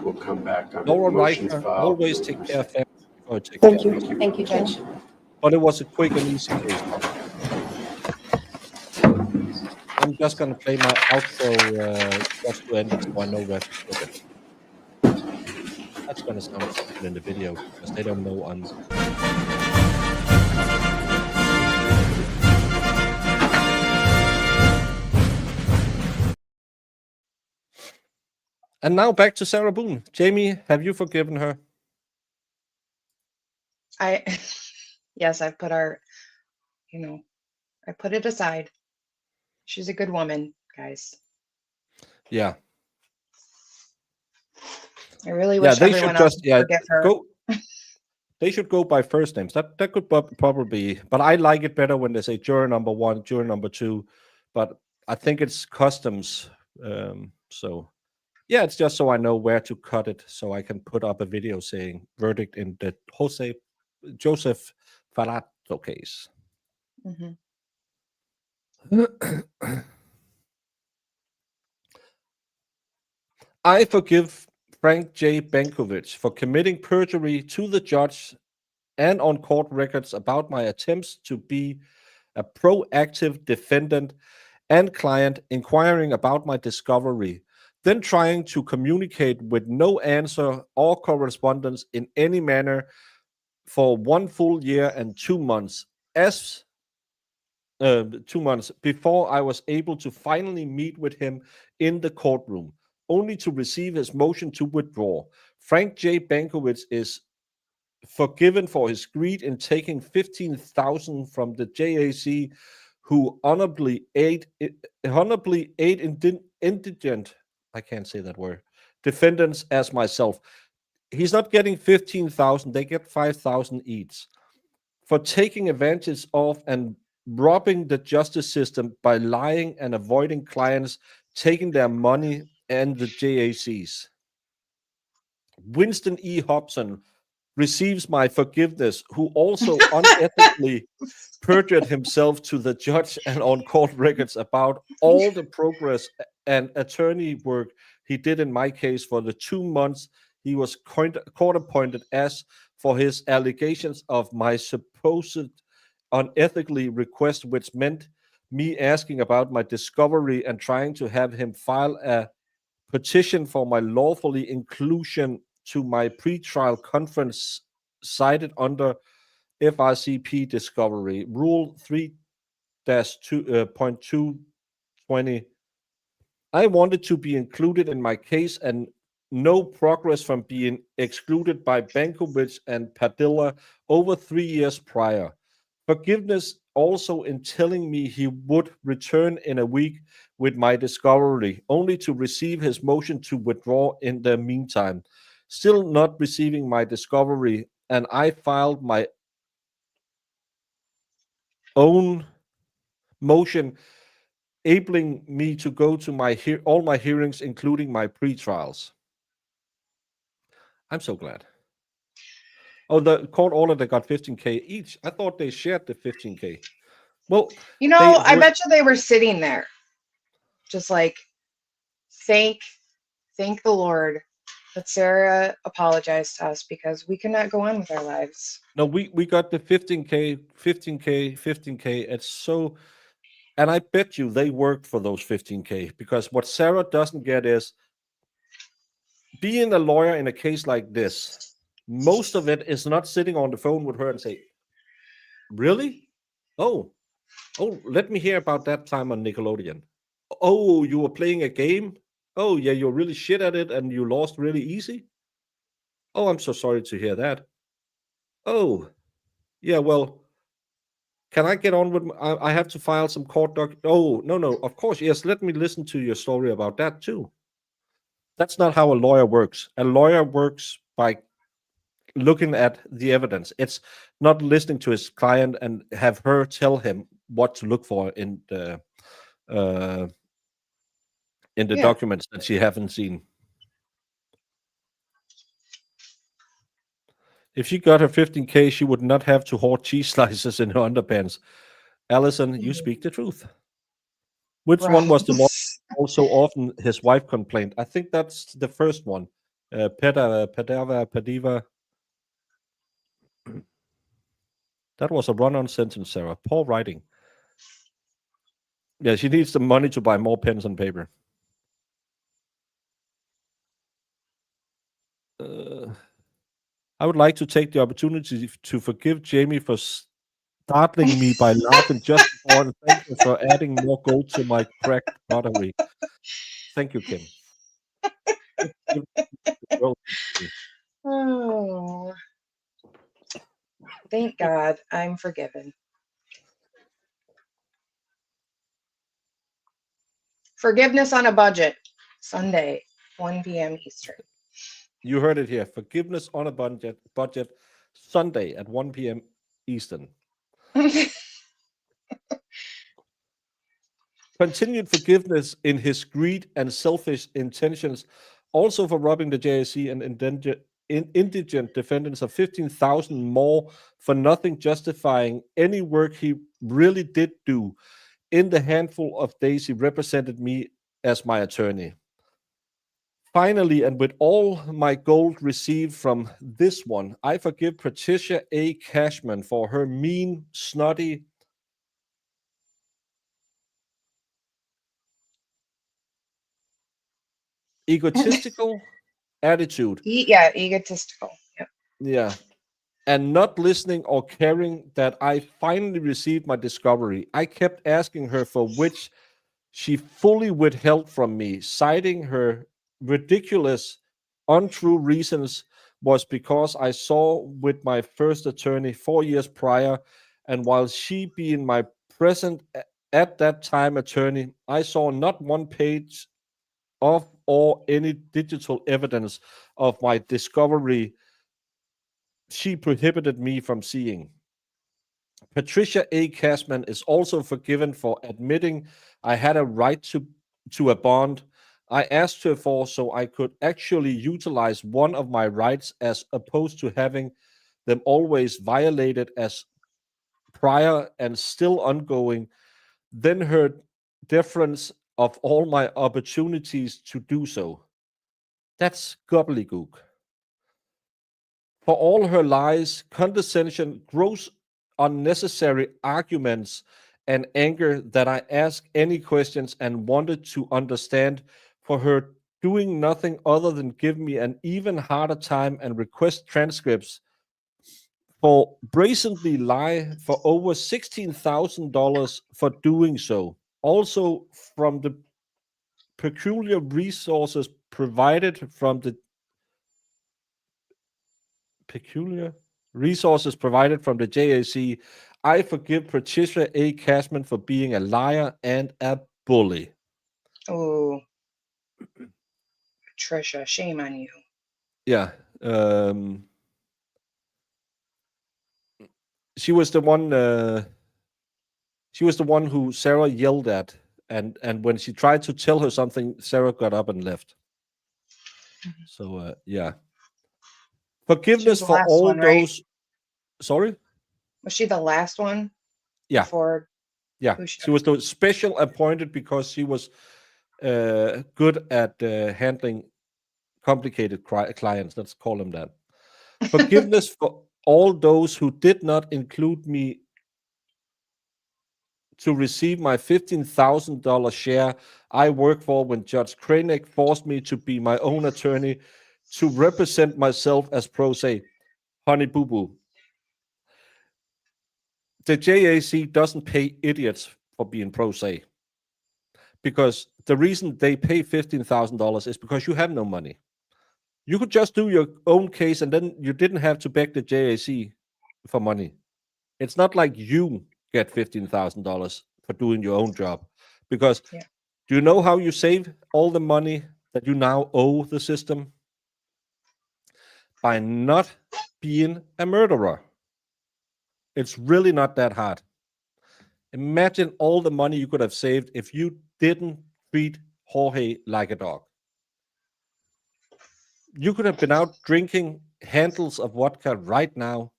we'll come back on Laura motions Reicher, filed. always take care of family before I take thank care you. of you. Thank you, Judge. But it was a quick and easy case. I'm just gonna play my outro just to end it so I know where to put it. That's gonna sound stupid in the video because they don't know I'm. And now back to Sarah Boone. Jamie, have you forgiven her? Yes, I've put our, I put it aside. She's a good woman, guys. Yeah. I really Yeah, wish they everyone should else just would forgive her. go. They should go by first names. That could probably, but I like it better when they say juror number 1, juror number 2. But I think it's customs. So yeah, it's just so I know where to cut it, so I can put up a video saying verdict in the Joseph Farato case. Mhm. I forgive Frank J. Benkovich for committing perjury to the judge and on court records about my attempts to be a proactive defendant and client inquiring about my discovery, then trying to communicate with no answer or correspondence in any manner for 1 full year and 2 months, 2 months before I was able to finally meet with him in the courtroom, only to receive his motion to withdraw. Frank J. Benkovich is forgiven for his greed in taking $15,000 from the JAC, who honorably aid indigent, I can't say that word, defendants as myself. He's not getting 15,000; they get 5,000 each for taking advantage of and robbing the justice system by lying and avoiding clients taking their money and the JACs. Winston E. Hobson receives my forgiveness, who also unethically perjured himself to the judge and on court records about all the progress and attorney work he did in my case for the 2 months he was court appointed as for his allegations of my supposed unethically request, which meant me asking about my discovery and trying to have him file a petition for my lawfully inclusion to my pretrial conference cited under FRCP Discovery Rule 3-2.220. I wanted to be included in my case and no progress from being excluded by Benkovich and Padilla over 3 years prior. Forgiveness also in telling me he would return in a week with my discovery, only to receive his motion to withdraw in the meantime. Still not receiving my discovery, and I filed my own motion enabling me to go to all my hearings, including my pre-trials. I'm so glad. Oh, the court ordered they got 15K each. I thought they shared the 15K. Well, I bet you they were sitting there, just like, thank the Lord that Sarah apologized to us because we cannot go on with our lives. No, we got the 15K. It's so, and I bet you they worked for those 15K, because what Sarah doesn't get is being a lawyer in a case like this. Most of it is not sitting on the phone with her and say, really? Oh, let me hear about that time on Nickelodeon. Oh, you were playing a game? Oh, yeah, you're really shit at it and you lost really easy? Oh, I'm so sorry to hear that. Oh, yeah, well, can I get on with I have to file some court Oh, no, of course, yes, let me listen to your story about that too. That's not how a lawyer works. A lawyer works by looking at the evidence. It's not listening to his client and have her tell him what to look for in the Yeah. documents that she haven't seen. If she got her 15K, she would not have to hoard cheese slices in her underpants. Allison, you speak the truth. Which one was the law? Also often his wife complained. I think that's the first one. Padiva. That was a run-on sentence, Sarah. Poor writing. Yeah, she needs the money to buy more pens and paper. I would like to take the opportunity to forgive Jamie for startling me by laughing just before, and thank you for adding more gold to my cracked pottery. Thank you, Kim. Oh, thank God I'm forgiven. Forgiveness on a budget, Sunday, 1 p.m. Eastern. You heard it here. Forgiveness on a budget, Sunday at 1 p.m. Eastern. Continued forgiveness in his greed and selfish intentions, also for robbing the JSC and indigent defendants of 15,000 more for nothing, justifying any work he really did do in the handful of days he represented me as my attorney. Finally, and with all my gold received from this one, I forgive Patricia A. Cashman for her mean, snotty, egotistical attitude. Yeah, egotistical. Yep. Yeah. And not listening or caring that I finally received my discovery. I kept asking her for which she fully withheld from me, citing her ridiculous, untrue reasons was because I saw with my first attorney 4 years prior, and while she being my present at that time attorney, I saw not one page of or any digital evidence of my discovery she prohibited me from seeing. Patricia A. Cashman is also forgiven for admitting I had a right to a bond I asked her for so I could actually utilize one of my rights as opposed to having them always violated as prior and still ongoing, then her deference of all my opportunities to do so. That's gobbledygook. For all her lies, condescension, gross, unnecessary arguments, and anger that I asked any questions and wanted to understand, for her doing nothing other than give me an even harder time and request transcripts, for brazenly lie for over $16,000 for doing so. Also, from the peculiar resources provided from the JAC, I forgive Patricia A. Cashman for being a liar and a bully. Oh, Patricia, shame on you. Yeah. She was the one. She was the one who Sarah yelled at, and when she tried to tell her something, Sarah got up and left. So yeah. Forgiveness the for last all one, right? those. Sorry. Was she the last one? Yeah. Before Yeah. She was the special appointed because she was good at handling complicated clients. Let's call them that. Forgiveness for all those who did not include me to receive my $15,000 share I worked for when Judge Kranek forced me to be my own attorney to represent myself as pro se. Honey boo boo. The JAC doesn't pay idiots for being pro se. Because the reason they pay $15,000 is because you have no money. You could just do your own case and then you didn't have to beg the JAC for money. It's not like you get $15,000 for doing your own job. Because do you know how you save all the money that you now owe the system? by not being a murderer. It's really not that hard. Imagine all the money you could have saved if you didn't treat Jorge like a dog. You could have been out drinking handles of vodka right now,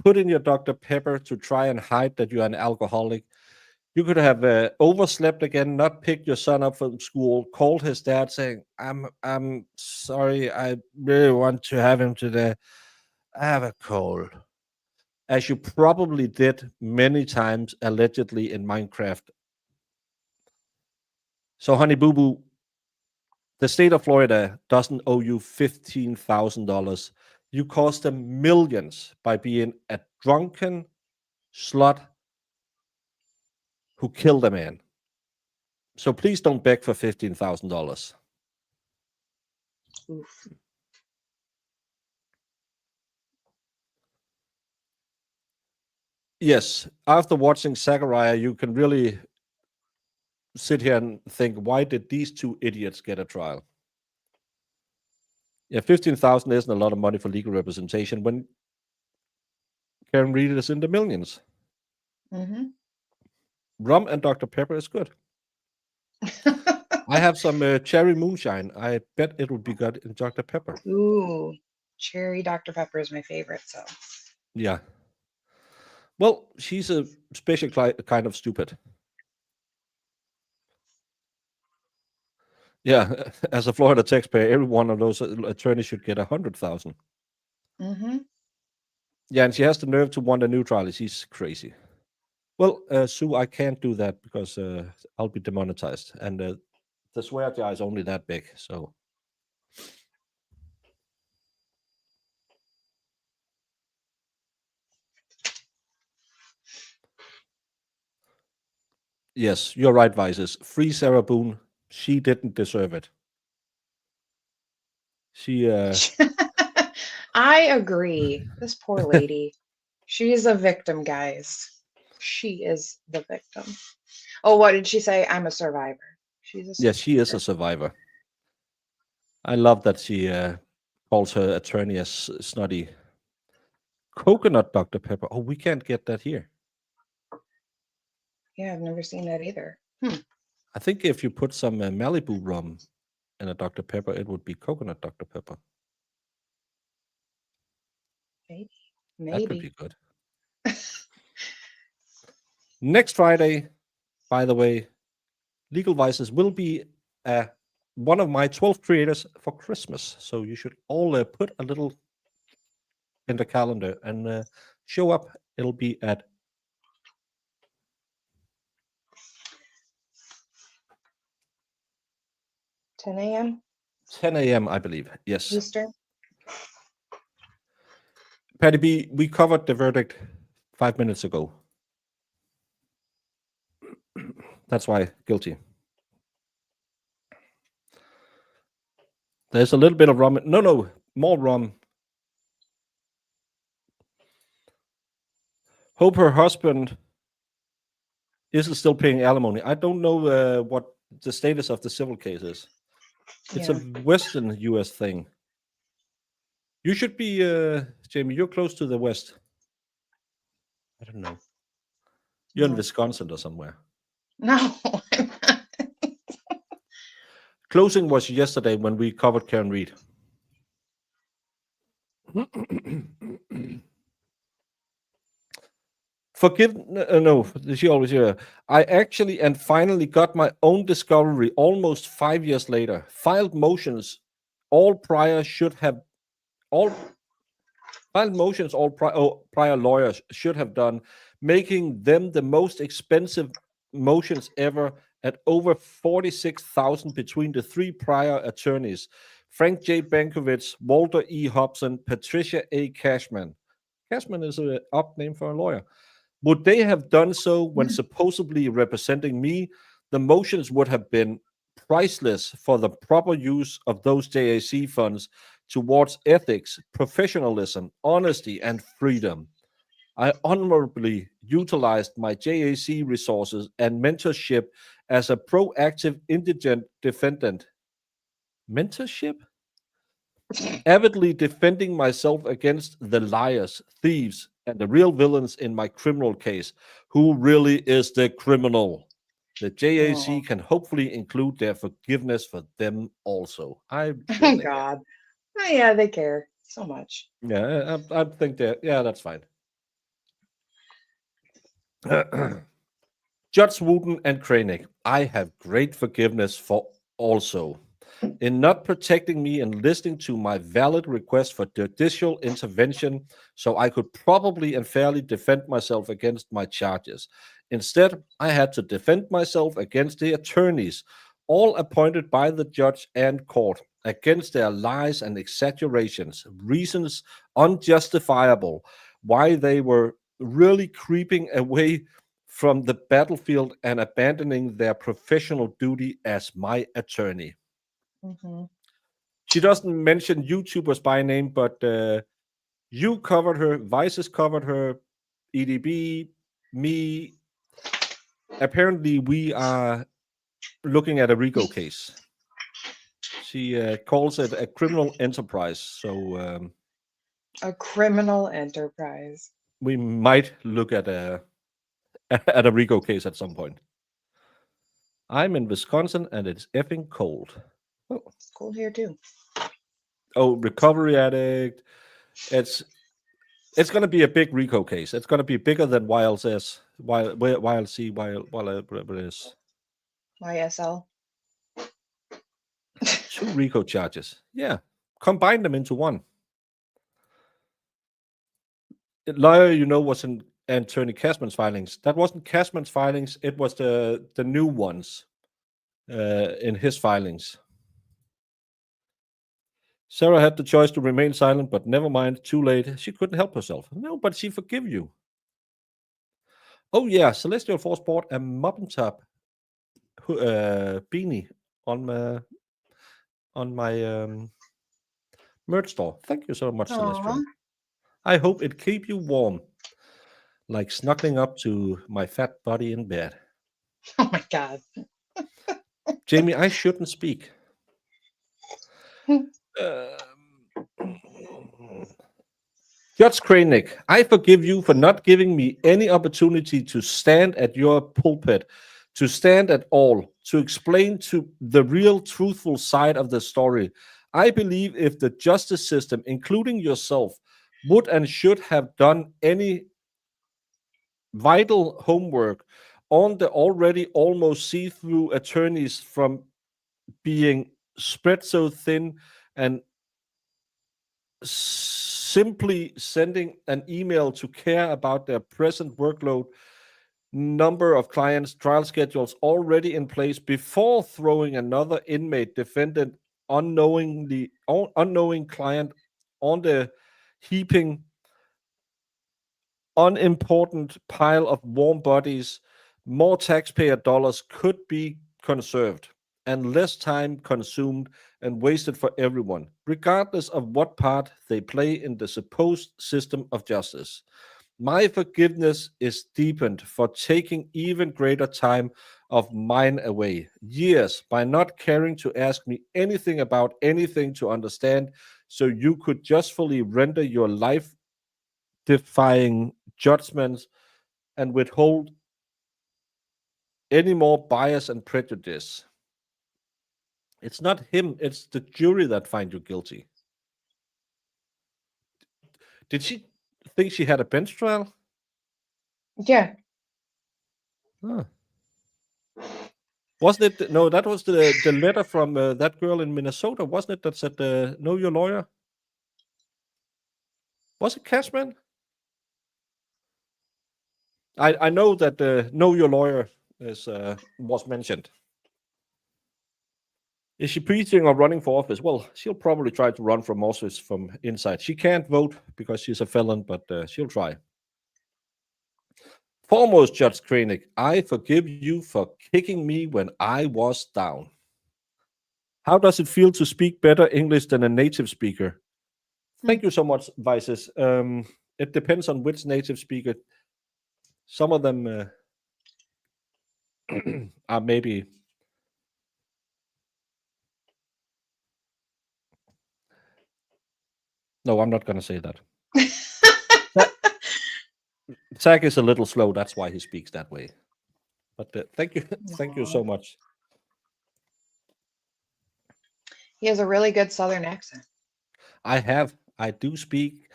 put in your Dr. Pepper to try and hide that you're an alcoholic. You could have overslept again, not picked your son up from school, called his dad saying, I'm sorry, I really want to have him today. I have a cold. As you probably did many times, allegedly, in Minecraft. So, honey boo boo, the state of Florida doesn't owe you $15,000. You cost them millions by being a drunken slut who killed a man. So please don't beg for $15,000. Oof. Yes, after watching Zachariah, you can really sit here and think, why did these two idiots get a trial? Yeah, 15,000 isn't a lot of money for legal representation when Karen Reed is in the millions. Mm-hmm. Rum and Dr. Pepper is good. I have some cherry moonshine. I bet it would be good in Dr. Pepper. Ooh, cherry Dr. Pepper is my favorite. So Yeah. Well, she's a special kind of stupid. Yeah, as a Florida taxpayer, every one of those attorneys should get 100,000. mm-hmm. Yeah, and she has the nerve to want a new trial. She's crazy. Well, Sue, I can't do that because I'll be demonetized, and the swear jar is only that big. So, yes, you're right, Vices. Free Sarah Boone. She didn't deserve it. She, I agree. This poor lady. She's a victim, guys. She is the victim. Oh, what did she say? I'm a survivor. She's a yes, she is a survivor. I love that she calls her attorney a snotty coconut Dr. Pepper. Oh, we can't get that here. Yeah, I've never seen that either. I think if you put some Malibu rum in a Dr. Pepper, it would be coconut Dr. Pepper. Maybe. That could be Maybe. good. Next Friday, by the way, Legal Vices will be one of my 12 creators for Christmas. So you should all put a little in the calendar and show up. It'll be at 10 a.m. 10 a.m., I believe. Yes. Eastern. Patty B, we covered the verdict 5 minutes ago. That's why guilty. There's a little bit of rum. No, more rum. Hope her husband isn't still paying alimony. I don't know what the status of the civil case is. It's a Western U.S. thing. You should be, Jamie, you're close to the West. I don't know. You're in Wisconsin or somewhere. No. I'm not. Closing was yesterday when we covered Karen Reed. Forgive, no, she always here. I actually and finally got my own discovery almost 5 years later. Filed motions, all prior prior lawyers should have done, making them the most expensive motions ever at over $46,000 between the three prior attorneys, Frank J. Bankovich, Walter E. Hobson, Patricia A. Cashman. Cashman is an up name for a lawyer. Would they have done so when supposedly representing me? The motions would have been priceless for the proper use of those JAC funds towards ethics, professionalism, honesty, and freedom. I honorably utilized my JAC resources and mentorship as a proactive indigent defendant. Mentorship? avidly defending myself against the liars, thieves, and the real villains in my criminal case. Who really is the criminal? The JAC can hopefully include their forgiveness for them also. I'm sure Oh they can. God. Oh yeah, they care so much. Yeah, I think that. Yeah, that's fine. Judge Wooten and Kranig, I have great forgiveness for also in not protecting me and listening to my valid request for judicial intervention so I could properly and fairly defend myself against my charges. Instead, I had to defend myself against the attorneys, all appointed by the judge and court, against their lies and exaggerations, reasons unjustifiable why they were really creeping away from the battlefield and abandoning their professional duty as my attorney. Hmm. She doesn't mention YouTubers by name, but you covered her, Vices covered her, EDB, me. Apparently, we are looking at a RICO case. She calls it a criminal enterprise. So A criminal enterprise. we might look at a at a RICO case at some point. I'm in Wisconsin and it's effing cold. Oh, It's cold here too. recovery addict. It's going to be a big RICO case. It's going to be bigger than YLS, YLC, whatever it is. YSL. 2 RICO charges. Yeah, combine them into one. Lawyer, was in Attorney Cashman's filings. That wasn't Cashman's filings. It was the new ones in his filings. Sarah had the choice to remain silent, but never mind. Too late. She couldn't help herself. No, but she forgive you. Oh yeah, Celestial Force bought a Mop and Top beanie on my merch store. Thank you so much, Celestial. I hope it keep you warm, like snuggling up to my fat body in bed. Oh my God. Jamie, I shouldn't speak. Judge Kranig, I forgive you for not giving me any opportunity to stand at your pulpit, to stand at all, to explain to the real truthful side of the story. I believe if the justice system, including yourself, would and should have done any vital homework on the already almost see-through attorneys from being spread so thin and simply sending an email to care about their present workload, number of clients, trial schedules already in place before throwing another inmate defendant unknowing client on the heaping unimportant pile of warm bodies. More taxpayer dollars could be conserved and less time consumed and wasted for everyone, regardless of what part they play in the supposed system of justice. My forgiveness is deepened for taking even greater time of mine away, years, by not caring to ask me anything about anything to understand, so you could justfully render your life defying judgments and withhold any more bias and prejudice. It's not him, it's the jury that find you guilty. Did she think she had a bench trial? Yeah. Huh. Wasn't it? No, that was the letter from that girl in Minnesota, wasn't it? That said, "Know your lawyer." Was it Cashman? I know that "Know your lawyer" was mentioned. Is she preaching or running for office? Well, she'll probably try to run from office from inside. She can't vote because she's a felon, but she'll try. Foremost, Judge Kranig, I forgive you for kicking me when I was down. How does it feel to speak better English than a native speaker? Thank you so much, Vices. It depends on which native speaker. Some of them are maybe. No, I'm not going to say that. Zach is a little slow. That's why he speaks that way. But thank you. Thank you so much. He has a really good Southern accent. I do speak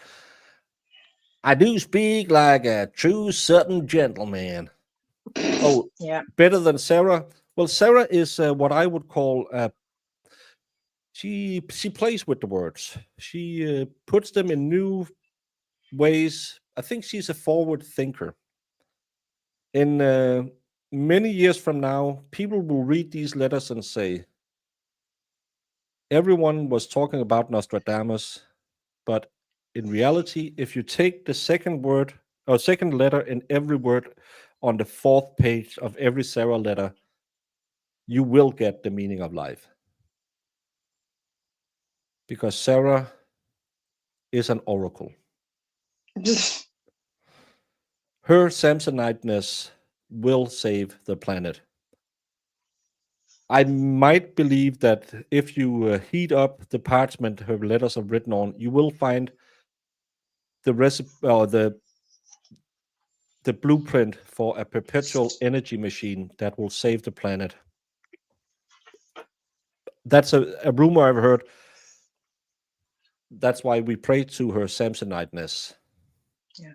like a true Southern gentleman. Oh, Yeah. better than Sarah. Well, Sarah is what I would call she plays with the words. She puts them in new ways. I think she's a forward thinker. In many years from now, people will read these letters and say, everyone was talking about Nostradamus, but in reality, if you take the second word or second letter in every word on the fourth page of every Sarah letter, you will get the meaning of life. Because Sarah is an oracle. Her Samsoniteness will save the planet. I might believe that if you heat up the parchment her letters are written on, you will find the recipe or the blueprint for a perpetual energy machine that will save the planet. That's a rumor I've heard. That's why we pray to her Samsoniteness. Yeah.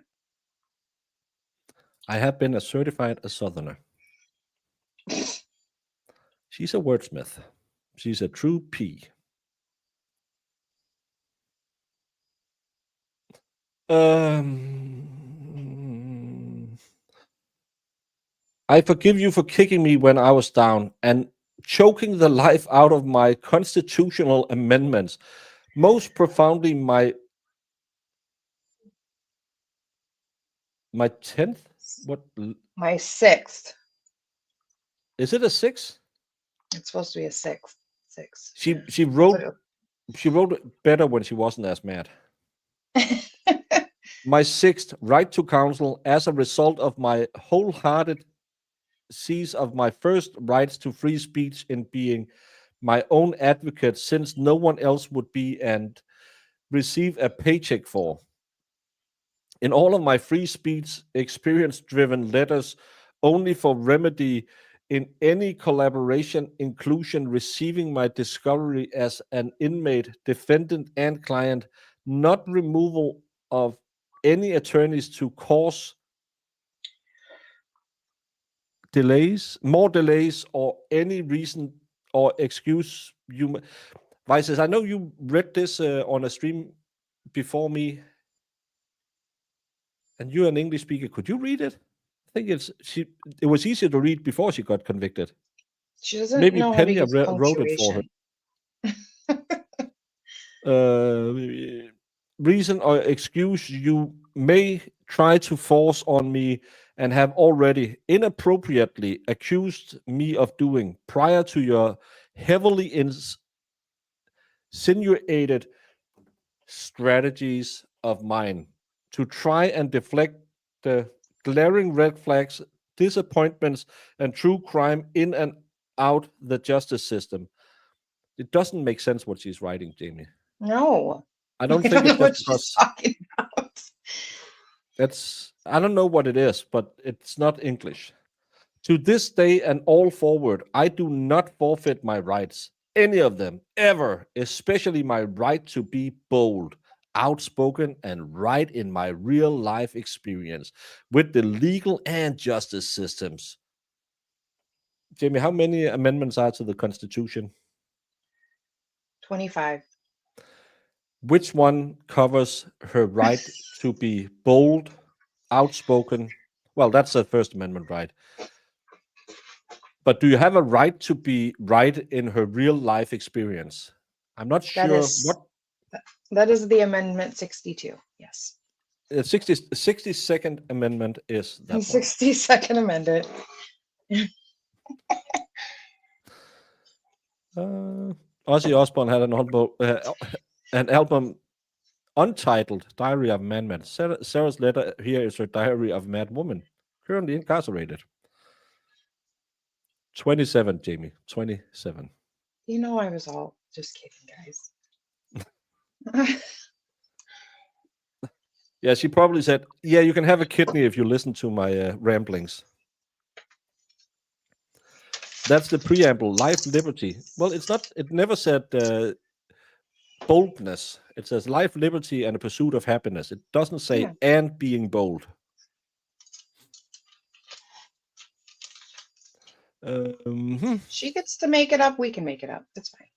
I have been a certified Southerner. She's a wordsmith. She's a true P. I forgive you for kicking me when I was down and choking the life out of my constitutional amendments. Most profoundly, my 10th. What My 6th. is it? A 6? It's supposed to be a 6. 6. She wrote it better when she wasn't as mad. My 6th right to counsel as a result of my wholehearted seize of my first rights to free speech in being my own advocate, since no one else would be and receive a paycheck for. In all of my free speech experience driven letters only for remedy in any collaboration, inclusion, receiving my discovery as an inmate, defendant, and client, not removal of any attorneys to cause delays, more delays, or any reason or excuse you. Vices, I know you read this on a stream before me, and you're an English speaker. Could you read it? I think it was easier to read before she got convicted. She doesn't Maybe know how to Penya use wrote it for her. punctuation. Reason or excuse you may try to force on me and have already inappropriately accused me of doing prior to your heavily insinuated strategies of mine to try and deflect the glaring red flags, disappointments, and true crime in and out the justice system. It doesn't make sense what she's writing, Jamie. No. I don't I think don't it's know just what she's because talking about. I don't know what it is, but it's not English. To this day and all forward, I do not forfeit my rights, any of them, ever, especially my right to be bold, outspoken, and right in my real life experience with the legal and justice systems. Jamie, how many amendments are to the Constitution? 25. Which one covers her right to be bold, outspoken? Well, that's the First Amendment right. But do you have a right to be right in her real life experience? I'm not sure what. That is the Amendment 62. Yes. 62nd Amendment is that one. 62nd Amendment. Ozzy Osbourne had an album untitled Diary of Madman. Sarah's letter here is her Diary of Mad Woman, currently incarcerated. 27, Jamie. 27. You know, I was all just kidding, guys. Yeah, she probably said, "Yeah, you can have a kidney if you listen to my ramblings." That's the preamble. Life, liberty. Well, it's not. It never said boldness. It says life, liberty, and a pursuit of happiness. It doesn't say Yeah. and being bold. She gets to make it up. We can make it up. It's fine.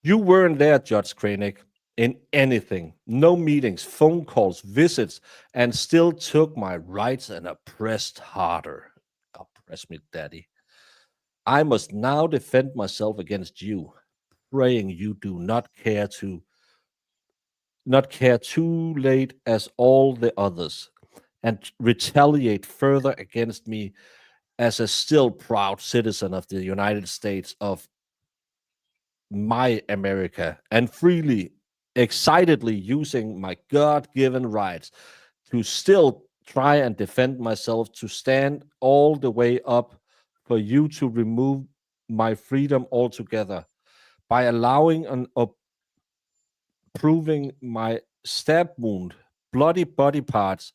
You weren't there, Judge Kranek, in anything. No meetings, phone calls, visits, and still took my rights and oppressed harder. Oppress me, daddy. I must now defend myself against you, praying you do not care too late as all the others, and retaliate further against me as a still proud citizen of the United States of my America, and freely, excitedly using my God given rights to still try and defend myself, to stand all the way up for you to remove my freedom altogether by allowing and approving my stab wound, bloody body parts,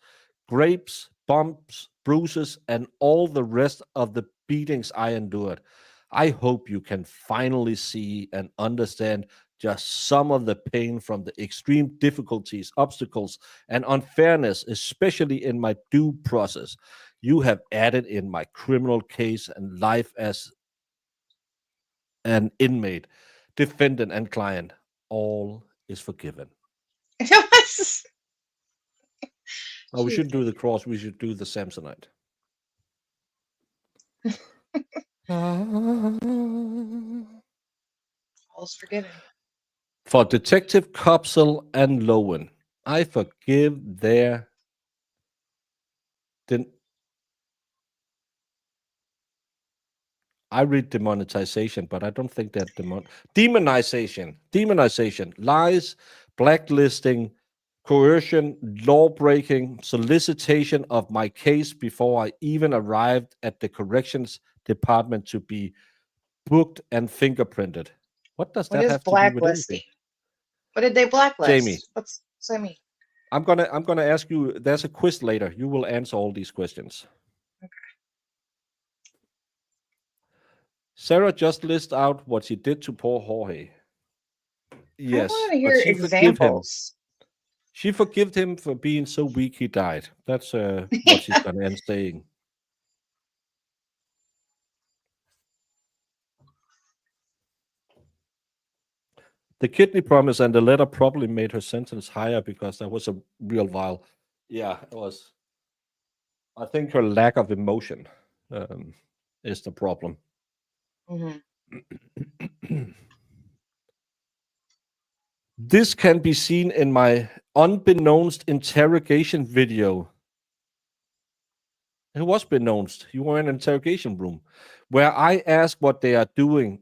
grapes, bumps, bruises, and all the rest of the beatings I endured. I hope you can finally see and understand just some of the pain from the extreme difficulties, obstacles, and unfairness, especially in my due process. You have added in my criminal case and life as an inmate, defendant, and client. All is forgiven. Oh, we She's shouldn't do the cross. We should do the Samsonite. all's forgiven. For Detective Copsel and Lowen, I forgive their. I read demonetization, but I don't think that demonization, lies, blacklisting, coercion, law breaking, solicitation of my case before I even arrived at the corrections department to be booked and fingerprinted. What does What that is have to do with anything? blacklisting? What did they Jamie, blacklist? What's that mean? I'm gonna ask you. There's a quiz later. You will answer all these questions. Okay. Sarah just list out what she did to poor Jorge. I Yes, want to but hear she forgive him. examples. She forgived him for being so weak he died. That's what she's gonna end saying. The kidney promise and the letter probably made her sentence higher because that was a real vile. Yeah, it was. I think her lack of emotion is the problem. Mhm. This can be seen in my unbeknownst interrogation video. It was beknownst. You were in an interrogation room where I ask what they are doing,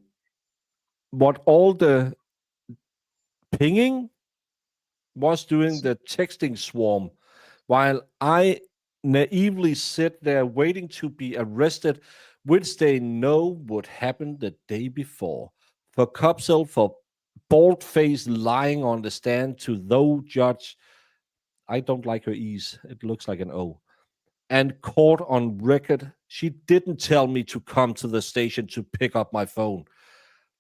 what all the pinging was doing, the texting swarm, while I naively sit there waiting to be arrested, which they know would happen the day before. For Copsel, for bald face lying on the stand to though judge. I don't like her ease. It looks like an O. And caught on record, she didn't tell me to come to the station to pick up my phone.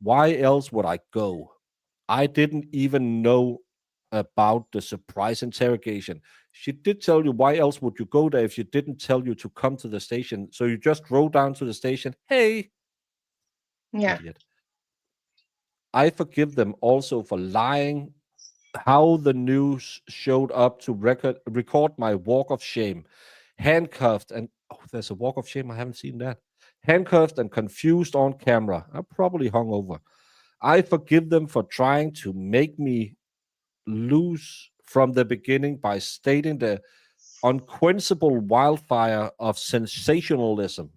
Why else would I go? I didn't even know about the surprise interrogation. She did tell you, why else would you go there if she didn't tell you to come to the station? So you just drove down to the station. Hey, Yeah. idiot. I forgive them also for lying how the news showed up to record my walk of shame. Handcuffed and there's a walk of shame. I haven't seen that. Handcuffed and confused on camera. I'm probably hungover. I forgive them for trying to make me lose from the beginning by stating the unquenchable wildfire of sensationalism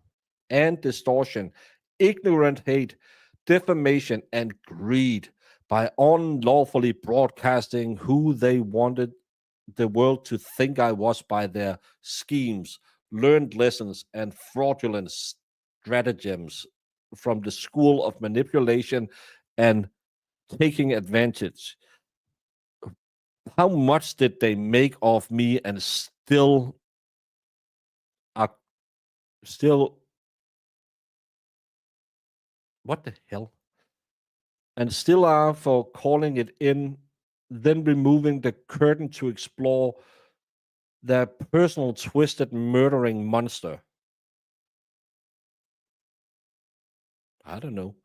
and distortion, ignorant hate, defamation, and greed by unlawfully broadcasting who they wanted the world to think I was by their schemes, learned lessons, and fraudulent stratagems from the school of manipulation and taking advantage. How much did they make of me and still are still what the hell? And still are for calling it in, then removing the curtain to explore their personal twisted murdering monster. I don't know.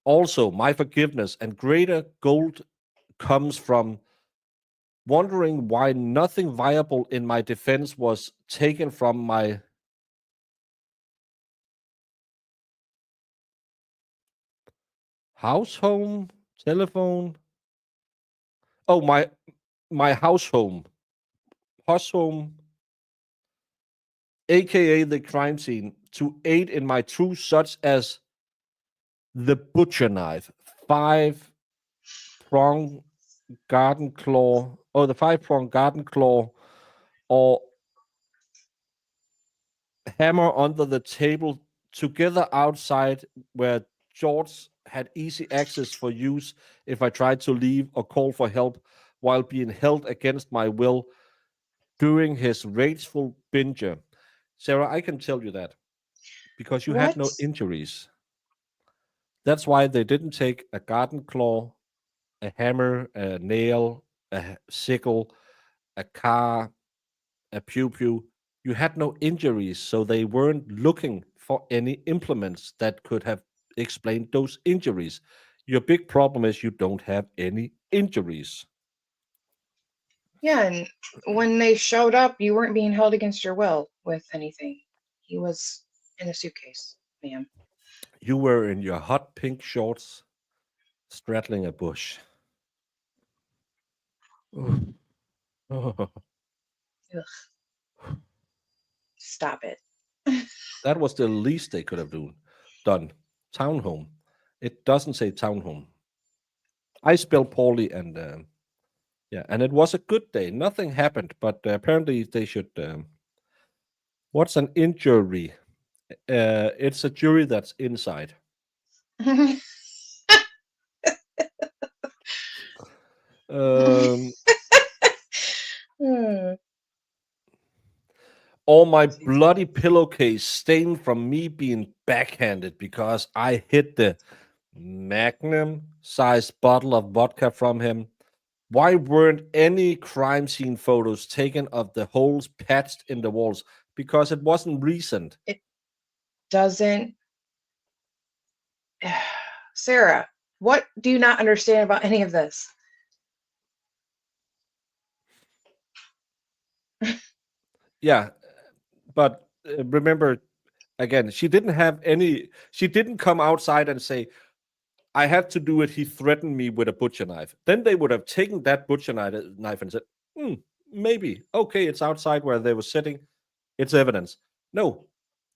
Also, my forgiveness and greater gold comes from wondering why nothing viable in my defense was taken from my house home, telephone. Oh, my house home, aka the crime scene, to aid in my truth, such as the butcher knife, 5-prong garden claw, or the 5-prong garden claw, or hammer under the table, together outside where George had easy access for use if I tried to leave or call for help while being held against my will during his rageful binger. Sarah, I can tell you that because you had What? no injuries. That's why they didn't take a garden claw, a hammer, a nail, a sickle, a car, a pew pew. You had no injuries, so they weren't looking for any implements that could have explained those injuries. Your big problem is you don't have any injuries. Yeah, and when they showed up, you weren't being held against your will with anything. He was in a suitcase, ma'am. You were in your hot pink shorts, straddling a bush. Oh, Ugh, stop it. that was the least they could have done. Townhome. It doesn't say townhome. I spelled poorly, and yeah, and it was a good day. Nothing happened, but apparently they should. What's an injury? It's a jury that's inside. Um, Hmm. all my bloody pillowcase stained from me being backhanded because I hid the magnum-sized bottle of vodka from him. Why weren't any crime scene photos taken of the holes patched in the walls? Because it wasn't recent. It doesn't. Sarah, what do you not understand about any of this? Yeah, but remember, again, she didn't come outside and say, I had to do it. He threatened me with a butcher knife. Then they would have taken that butcher knife and said, hmm, maybe. Okay, it's outside where they were sitting. It's evidence. No,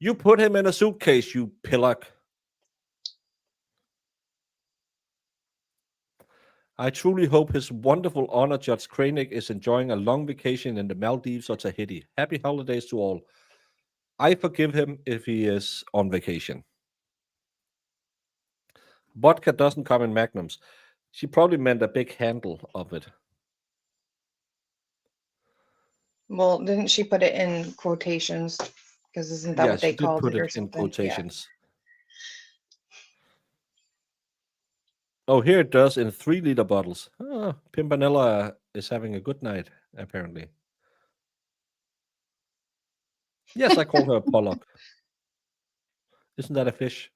you put him in a suitcase, you pillock. I truly hope his wonderful honor, Judge Kranig, is enjoying a long vacation in the Maldives or Tahiti. Happy holidays to all. I forgive him if he is on vacation. Vodka doesn't come in magnums. She probably meant a big handle of it. Well, didn't she put it in quotations? Because isn't that Yeah, what they she did called put it or it in something? Yeah. quotations. Oh, here it does in 3-liter bottles. Pimpernella is having a good night, apparently. Yes, I call her a pollock. Isn't that a fish?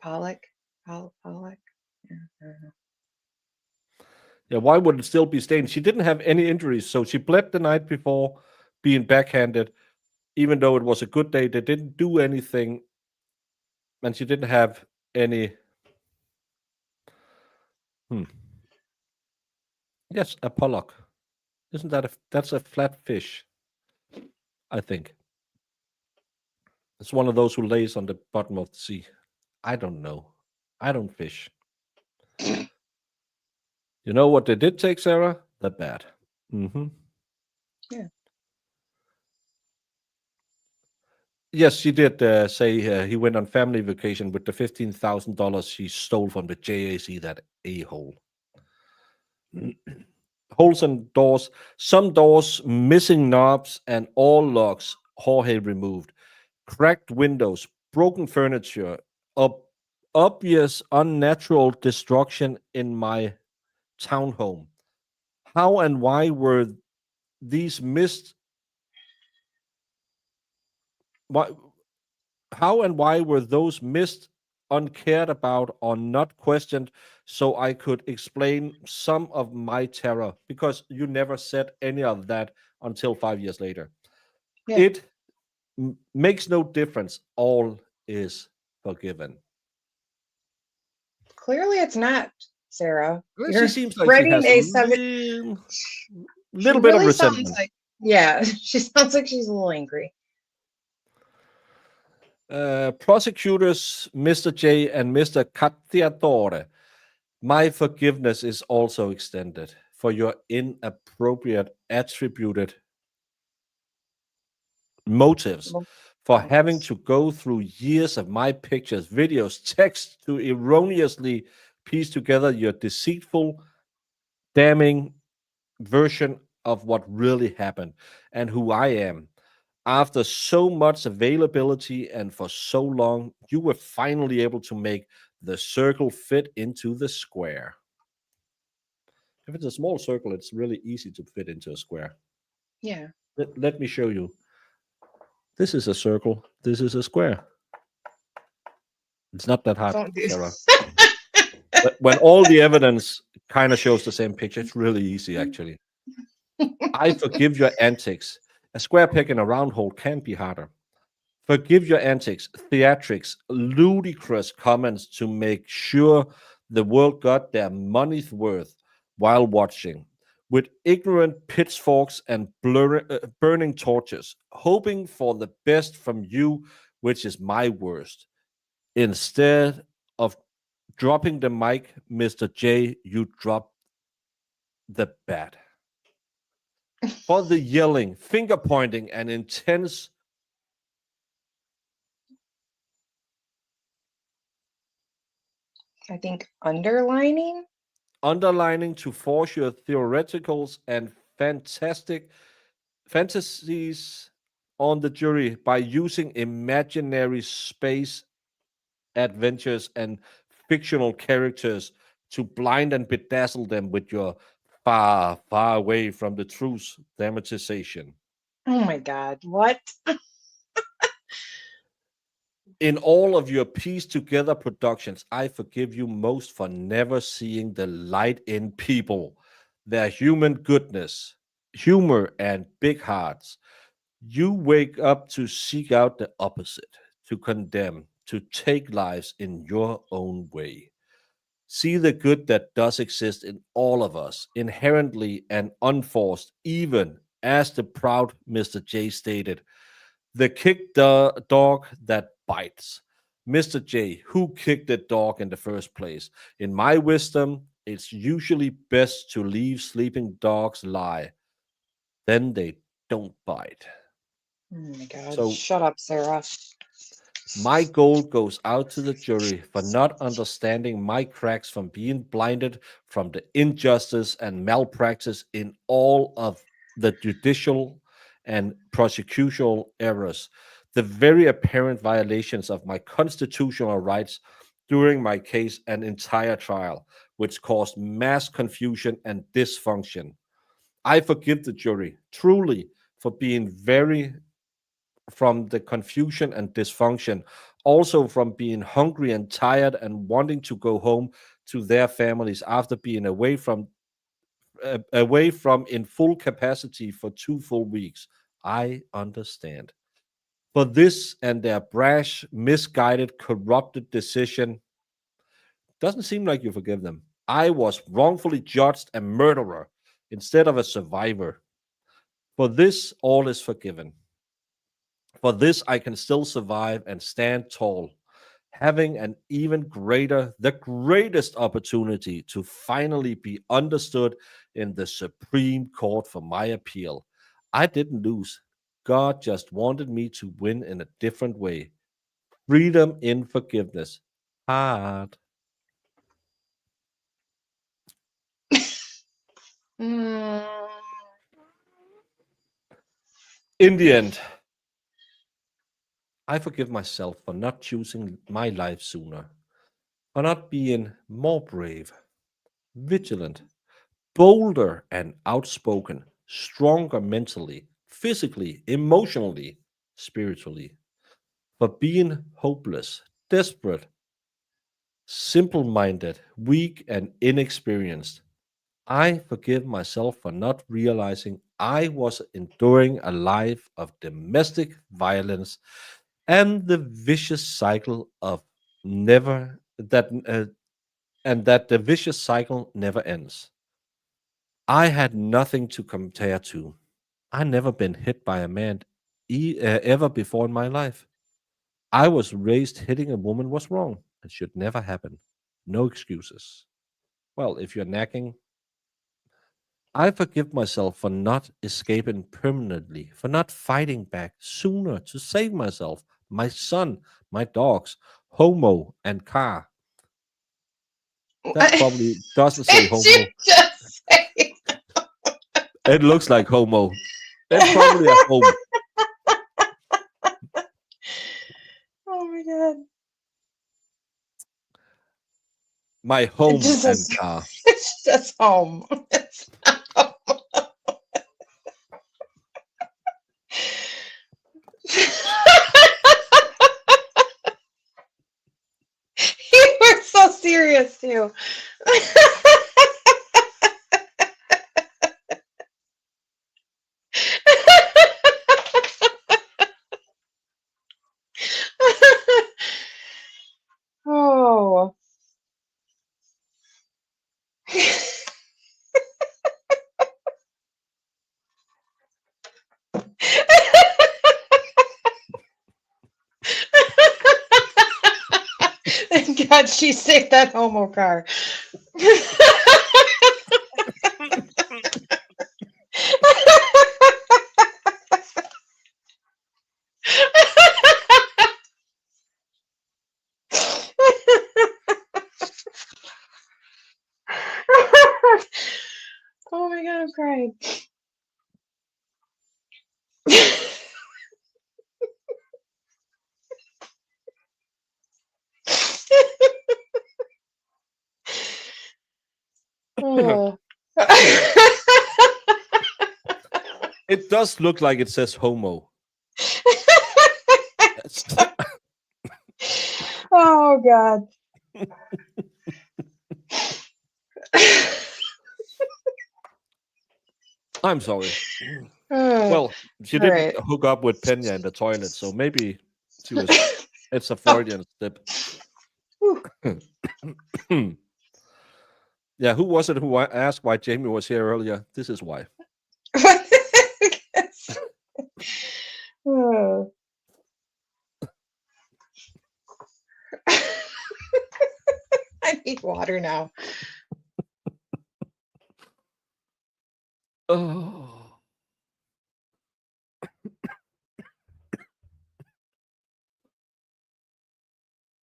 Pollock? Pollock? Yeah, I don't know. Yeah, why would it still be stained? She didn't have any injuries, so she bled the night before being backhanded, even though it was a good day. They didn't do anything, and she didn't have any. Yes, a pollock. Isn't that's a flat fish? I think it's one of those who lays on the bottom of the sea. I don't know. I don't fish. You know what they did take, Sarah? The bat. Mm-hmm. Yeah. Yes, she did say he went on family vacation with the $15,000 she stole from the JAC, that a-hole. holes in doors, some doors missing knobs and all locks Jorge removed, cracked windows, broken furniture, obvious unnatural destruction in my townhome. How and why were these missed? Why, how and why were those missed, uncared about, or not questioned? So I could explain some of my terror, because you never said any of that until 5 years later. Yeah. It makes no difference. All is forgiven. Clearly, it's not, Sarah. Well, You're she seems like she writing has a a seven. She little bit of really sounds resentment. like, yeah, she sounds like she's a little angry. Prosecutors Mr. J and Mr. Cacciatore, my forgiveness is also extended for your inappropriate attributed motives, for having to go through years of my pictures, videos, texts to erroneously piece together your deceitful, damning version of what really happened and who I am. After so much availability and for so long, you were finally able to make the circle fit into the square. If it's a small circle, it's really easy to fit into a square. Yeah. Let me show you. This is a circle. This is a square. It's not that hard, Don't do. Sarah. But when all the evidence kind of shows the same picture, it's really easy, actually. I forgive your antics. A square peg in a round hole can be harder. Forgive your antics, theatrics, ludicrous comments to make sure the world got their money's worth while watching, with ignorant pitchforks and burning torches, hoping for the best from you, which is my worst. Instead of dropping the mic, Mr. J, you drop the bat. For the yelling, finger pointing, and intense I think underlining. underlining to force your theoreticals and fantastic fantasies on the jury by using imaginary space adventures and fictional characters to blind and bedazzle them with your far, far away from the truth dramatization. Oh my God! What? In all of your pieced together productions, I forgive you most for never seeing the light in people, their human goodness, humor, and big hearts. You wake up to seek out the opposite, to condemn, to take lives in your own way. See the good that does exist in all of us, inherently and unforced, even as the proud Mr. J stated, the kick the dog that bites. Mr. J, who kicked the dog in the first place? In my wisdom, it's usually best to leave sleeping dogs lie. Then they don't bite. Oh my God! So Shut up, Sarah. my gold goes out to the jury for not understanding my cracks, from being blinded from the injustice and malpractice in all of the judicial and prosecutorial errors, the very apparent violations of my constitutional rights during my case and entire trial, which caused mass confusion and dysfunction. I forgive the jury truly for being very from the confusion and dysfunction, also from being hungry and tired and wanting to go home to their families after being away from in full capacity for 2 full weeks. I understand. For this and their brash, misguided, corrupted decision, doesn't seem like you forgive them. I was wrongfully judged a murderer instead of a survivor. For this, all is forgiven. For this, I can still survive and stand tall, having an even greater, the greatest opportunity to finally be understood in the Supreme Court for my appeal. I didn't lose. God just wanted me to win in a different way. Freedom in forgiveness. Hard. Mm. In the end, I forgive myself for not choosing my life sooner, for not being more brave, vigilant, bolder and outspoken, stronger mentally, physically, emotionally, spiritually, for being hopeless, desperate, simple minded, weak, and inexperienced. I forgive myself for not realizing I was enduring a life of domestic violence and the vicious cycle of never that and that the vicious cycle never ends. I had nothing to compare to. I never been hit by a man ever before in my life. I was raised hitting a woman was wrong. It should never happen. No excuses. Well, if you're nagging, I forgive myself for not escaping permanently, for not fighting back sooner to save myself, my son, my dogs, homo, and car. That probably doesn't say Did you homo. just say? It looks like homo. It's probably a home. Oh my god. My It home just and says, car. it's just home. It's not home. You were so serious too. Oh. Thank God she saved that homo car. Oh my god, I'm crying. Oh. It does look like it says homo. Oh god. I'm sorry. Oh, Well, she all didn't right. hook up with Pena in the toilet, so maybe she was. It's a Freudian slip. Yeah, who was it who asked why Jamie was here earlier? This is why. Oh. I need water now. Oh.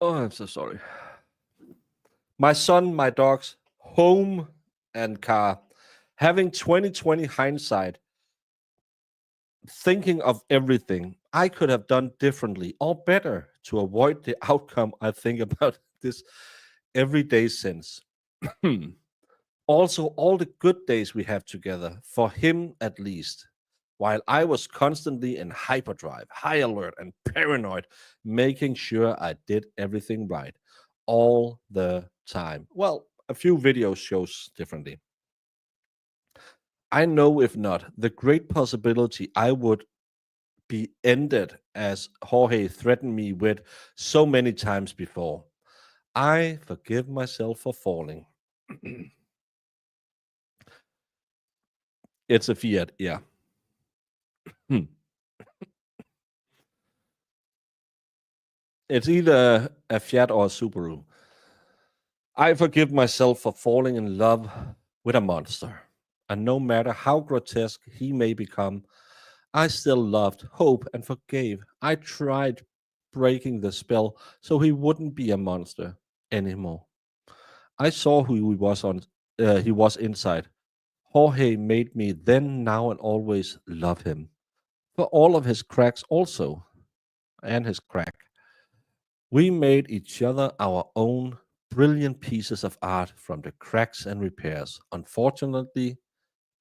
Oh, I'm so sorry. My son, my dogs, home and car. Having 2020 hindsight, thinking of everything I could have done differently or better to avoid the outcome I think about this every day since. Also, all the good days we have together, for him at least, while I was constantly in hyperdrive, high alert, and paranoid, making sure I did everything right all the time. Well, a few videos shows differently. I know if not, the great possibility I would be ended as Jorge threatened me with so many times before. I forgive myself for falling. It's a Fiat, yeah. Hmm. It's either a Fiat or a Subaru. I forgive myself for falling in love with a monster. And no matter how grotesque he may become, I still loved, hoped, and forgave. I tried breaking the spell so he wouldn't be a monster anymore. I saw who he was inside. Jorge made me then, now, and always love him for all of his cracks also, and his crack. We made each other our own brilliant pieces of art from the cracks and repairs. Unfortunately,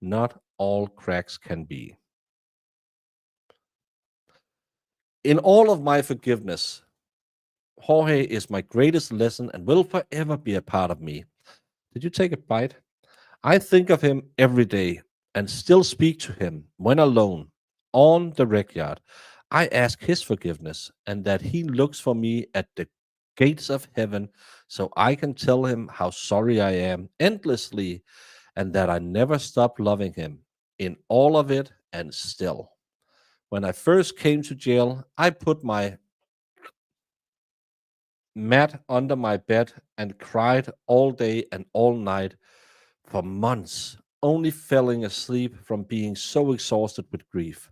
not all cracks can be. In all of my forgiveness, Jorge is my greatest lesson and will forever be a part of me. Did you take a bite? I think of him every day and still speak to him when alone on the rec-yard. I ask his forgiveness and that he looks for me at the gates of heaven so I can tell him how sorry I am endlessly and that I never stop loving him in all of it and still. When I first came to jail, I put my mat under my bed and cried all day and all night for months, only falling asleep from being so exhausted with grief.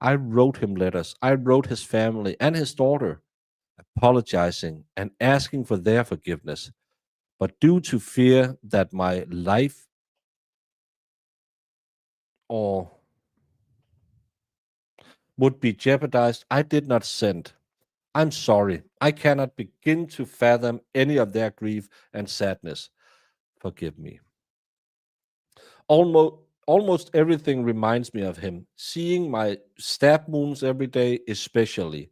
I wrote him letters. I wrote his family and his daughter, apologizing and asking for their forgiveness. But due to fear that my life or would be jeopardized, I did not send. I'm sorry. I cannot begin to fathom any of their grief and sadness. Forgive me. Almost everything reminds me of him. Seeing my stab wounds every day, especially.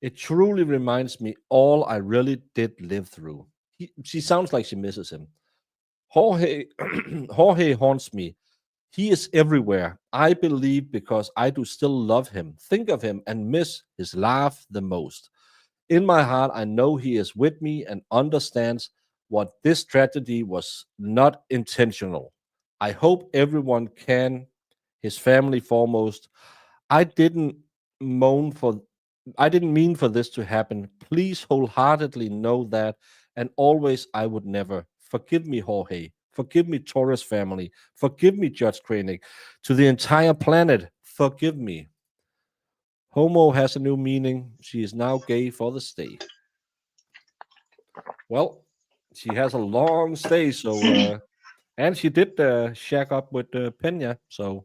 It truly reminds me all I really did live through. She sounds like she misses him. Jorge, Jorge haunts me. He is everywhere. I believe because I do still love him, think of him, and miss his laugh the most. In my heart, I know he is with me and understands what this tragedy was not intentional. I hope everyone can, his family foremost. I didn't moan for I didn't mean for this to happen. Please wholeheartedly know that, and always I would never. Forgive me, Jorge. Forgive me, Torres family. Forgive me, Judge Koenig. To the entire planet, forgive me. Homo has a new meaning. She is now gay for the stay. Well, she has a long stay, so and she did shack up with Pena, so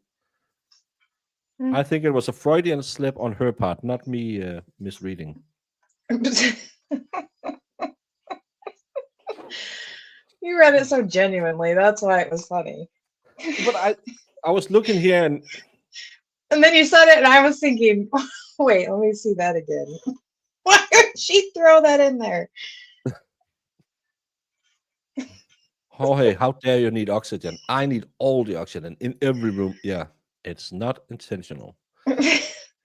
I think it was a Freudian slip on her part, not me misreading. You read it so genuinely. That's why it was funny. But I was looking here and then you said it, and I was thinking, wait, let me see that again. Why would she throw that in there? Jorge, how dare you need oxygen? I need all the oxygen in every room. Yeah, it's not intentional.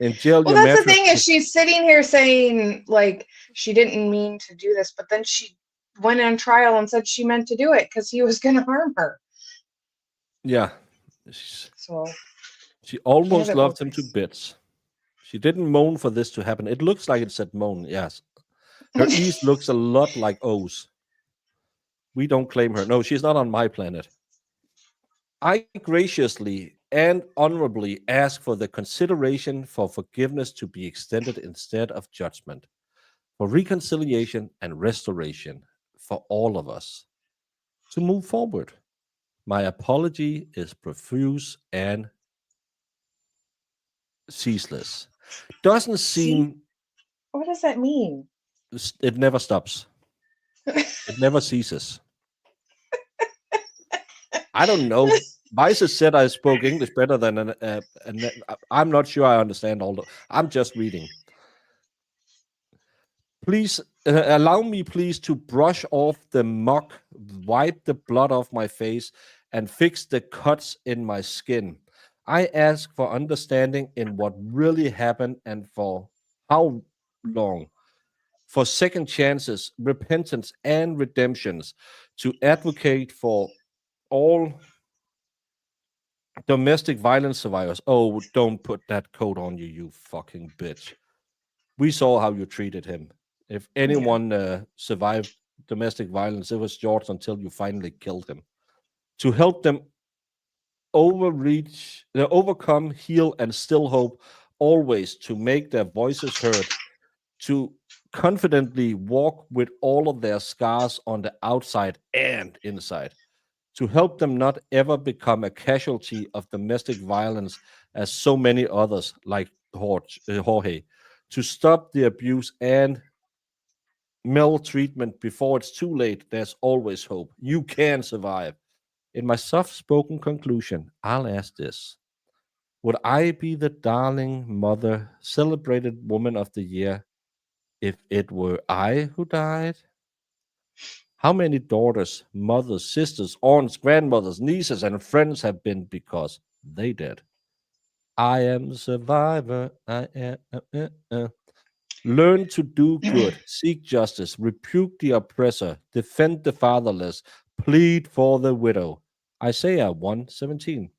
In jail, Well, your that's the mattress thing is she's sitting here saying like she didn't mean to do this, but then she went on trial and said she meant to do it because he was going to harm her. Yeah. So She almost it loved him works. to bits. She didn't moan for this to happen. It looks like it said moan, yes. Her E's looks a lot like O's. We don't claim her. No, she's not on my planet. I graciously and honorably ask for the consideration for forgiveness to be extended instead of judgment, for reconciliation and restoration for all of us to move forward. My apology is profuse and ceaseless. Doesn't seem What does that mean? it never stops. It never ceases. I don't know. Weiss said I spoke English better than I'm not sure I understand all the. I'm just reading. Please allow me, please, to brush off the muck, wipe the blood off my face, and fix the cuts in my skin. I ask for understanding in what really happened and for how long. For second chances, repentance, and redemptions, to advocate for all domestic violence survivors. Oh, don't put that coat on you, you fucking bitch. We saw how you treated him. If anyone survived domestic violence, it was George until you finally killed him. To help them overcome, heal, and still hope, always to make their voices heard, to confidently walk with all of their scars on the outside and inside, to help them not ever become a casualty of domestic violence as so many others like Jorge, to stop the abuse and maltreatment before it's too late. There's always hope. You can survive. In my soft spoken conclusion, I'll ask this: would I be the darling mother, celebrated woman of the year, if it were I who died? How many daughters, mothers, sisters, aunts, grandmothers, nieces, and friends have been because they did? I am the survivor. I am. Learn to do good, seek justice, rebuke the oppressor, defend the fatherless, plead for the widow. Isaiah 1:17.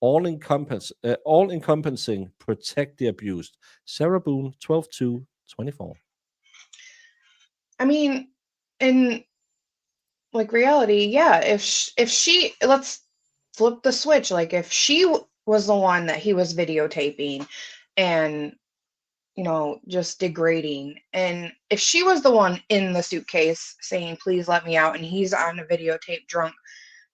All encompassing, protect the abused. Sarah Boone, 12:2-24. I mean, in like reality, yeah, if she let's flip the switch, like if she was the one that he was videotaping and just degrading, and if she was the one in the suitcase saying please let me out, and he's on a videotape drunk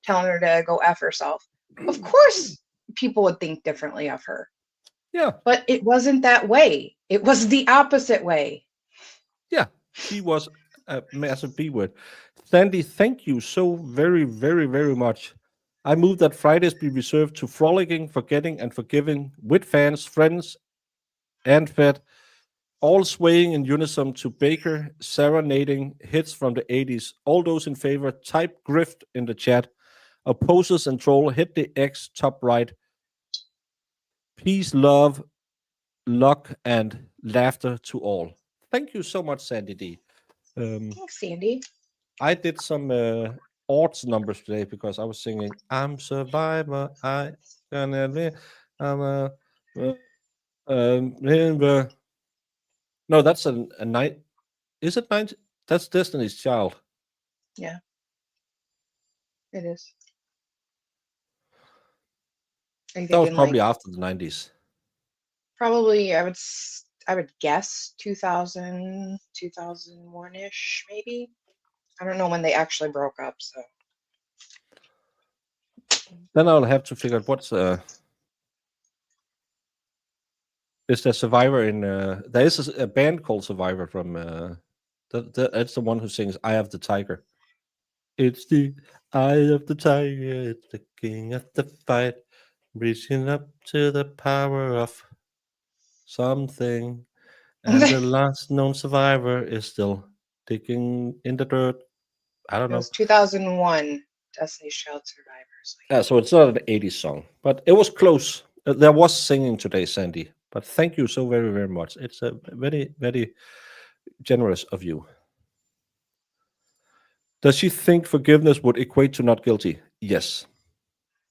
telling her to go F herself, of course people would think differently of her. Yeah. But it wasn't that way. It was the opposite way. Yeah, she was a massive B word. Sandy, thank you so very, very, very much. I move that Fridays be reserved to frolicking, forgetting, and forgiving with fans, friends, and fed, all swaying in unison to Baker, serenading hits from the 80s. All those in favor, type grift in the chat. Opposes and troll, hit the X top right. Peace, love, luck, and laughter to all. Thank you so much, Sandy D. Thanks, Sandy. I did some odds numbers today because I was singing "I'm Survivor." I'm a no, that's a night. Is it 90? That's Destiny's Child. Yeah, it is. Are you That was thinking probably like after the 90s. probably I would guess 2000, 2001-ish maybe. I don't know when they actually broke up, so Then I'll have to figure out what's is there Survivor in there is a band called Survivor from that's the one who sings "Eye of the Tiger." It's the eye of the tiger, it's the king of the fight, reaching up to the power of something, and the last known survivor is still digging in the dirt. I don't it know. was 2001 Destiny's Child Survivors. Yeah, so it's not an 80s song, but it was close. There was singing today, Sandy. But thank you so very, very much. It's a very, very generous of you. Does she think forgiveness would equate to not guilty? Yes,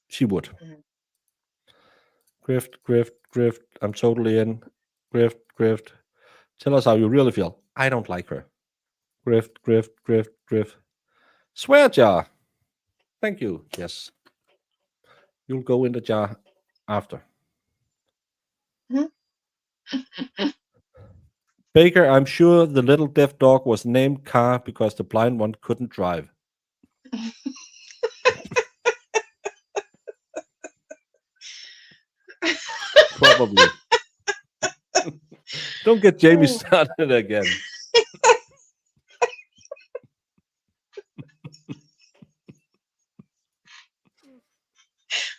she would. Mhm. Grift, grift, grift. I'm totally in. Grift, grift. Tell us how you really feel. I don't like her. Grift, grift, grift, grift. Swear jar. Thank you. Yes. You'll go in the jar after. Mhm. Baker, I'm sure the little deaf dog was named Car because the blind one couldn't drive. Probably. Don't get Jamie started again.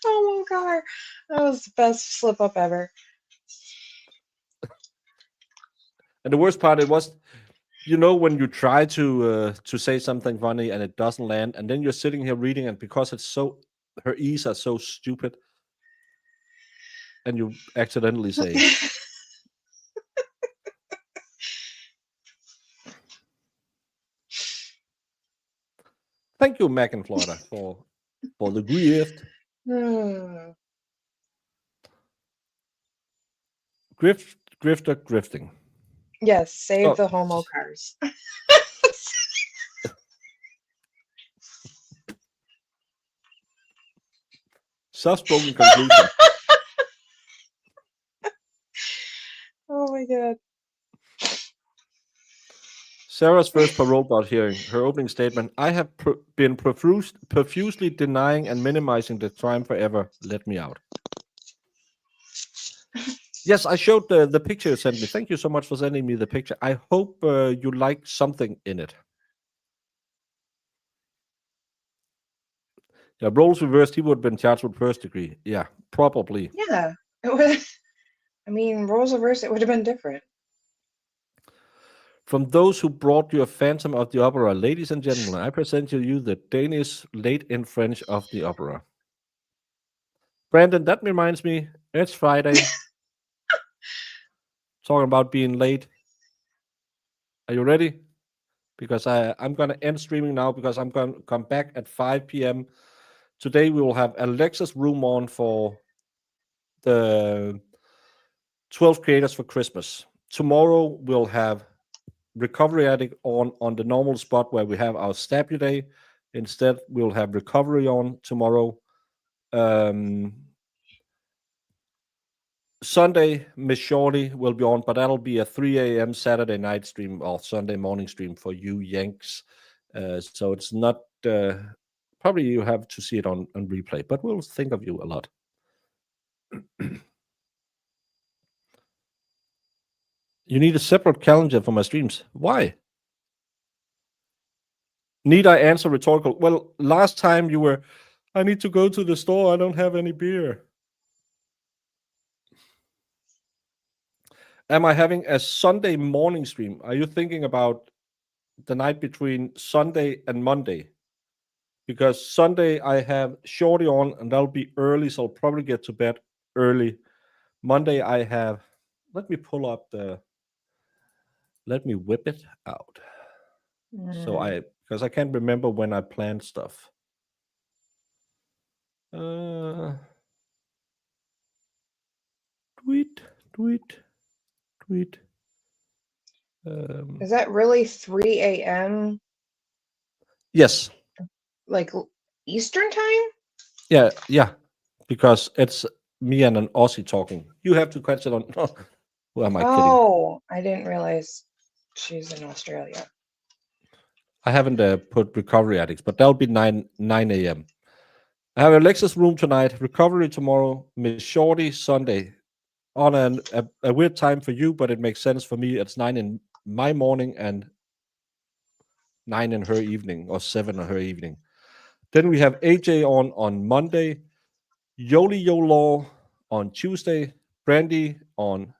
Oh my god, that was the best slip up ever. And the worst part, it was, when you try to say something funny and it doesn't land, and then you're sitting here reading, and because her E's are so stupid, and you accidentally say, "Thank you, Mac in Florida, for the gift." Grifter grifting. Yes, save Oh, the homo cars. soft-spoken conclusion. Oh my god. Sarah's first parole board hearing, her opening statement, I have been profusely denying and minimizing the crime forever. Let me out. Yes, I showed the picture you sent me. Thank you so much for sending me the picture. I hope you like something in it. Yeah, roles reversed, he would have been charged with first degree. Yeah, probably. Yeah, it was. I mean, roles reversed, it would have been different. From those who brought you a Phantom of the Opera, ladies and gentlemen, I present to you the Danish late in French of the opera. Brandon, that reminds me, it's Friday. Talking about being late. Are you ready? Because I'm going to end streaming now because I'm going to come back at 5 p.m. Today we will have Alexa's room on for the 12 creators for Christmas. Tomorrow we'll have Recovery Addict on the normal spot where we have our Stabby Day. Instead, we'll have Recovery on tomorrow. Sunday, Miss Shorty will be on, but that'll be a 3 a.m. Saturday night stream or Sunday morning stream for you Yanks. So it's not, probably you have to see it on replay, but we'll think of you a lot. You need a separate calendar for my streams. Why? Need I answer rhetorical? Well, last time you were, I need to go to the store. I don't have any beer. Am I having a Sunday morning stream? Are you thinking about the night between Sunday and Monday? Because Sunday I have Shorty on and that'll be early, so I'll probably get to bed early. Monday I have, let me pull up let me whip it out. So because I can't remember when I planned stuff. Tweet. Is that really 3 a.m. Yes. like Eastern time? Yeah. Because it's me and an Aussie talking. You have to catch it on. Who am I kidding? Oh, I didn't realize she's in Australia. I haven't put Recovery Addicts, but that'll be 9 a.m. I have Alexa's room tonight, Recovery tomorrow, Miss Shorty Sunday. On a weird time for you, but it makes sense for me. It's 9 in my morning and 9 in her evening, or 7 in her evening. Then we have AJ on Monday, Yoli Law on Tuesday, Brandy on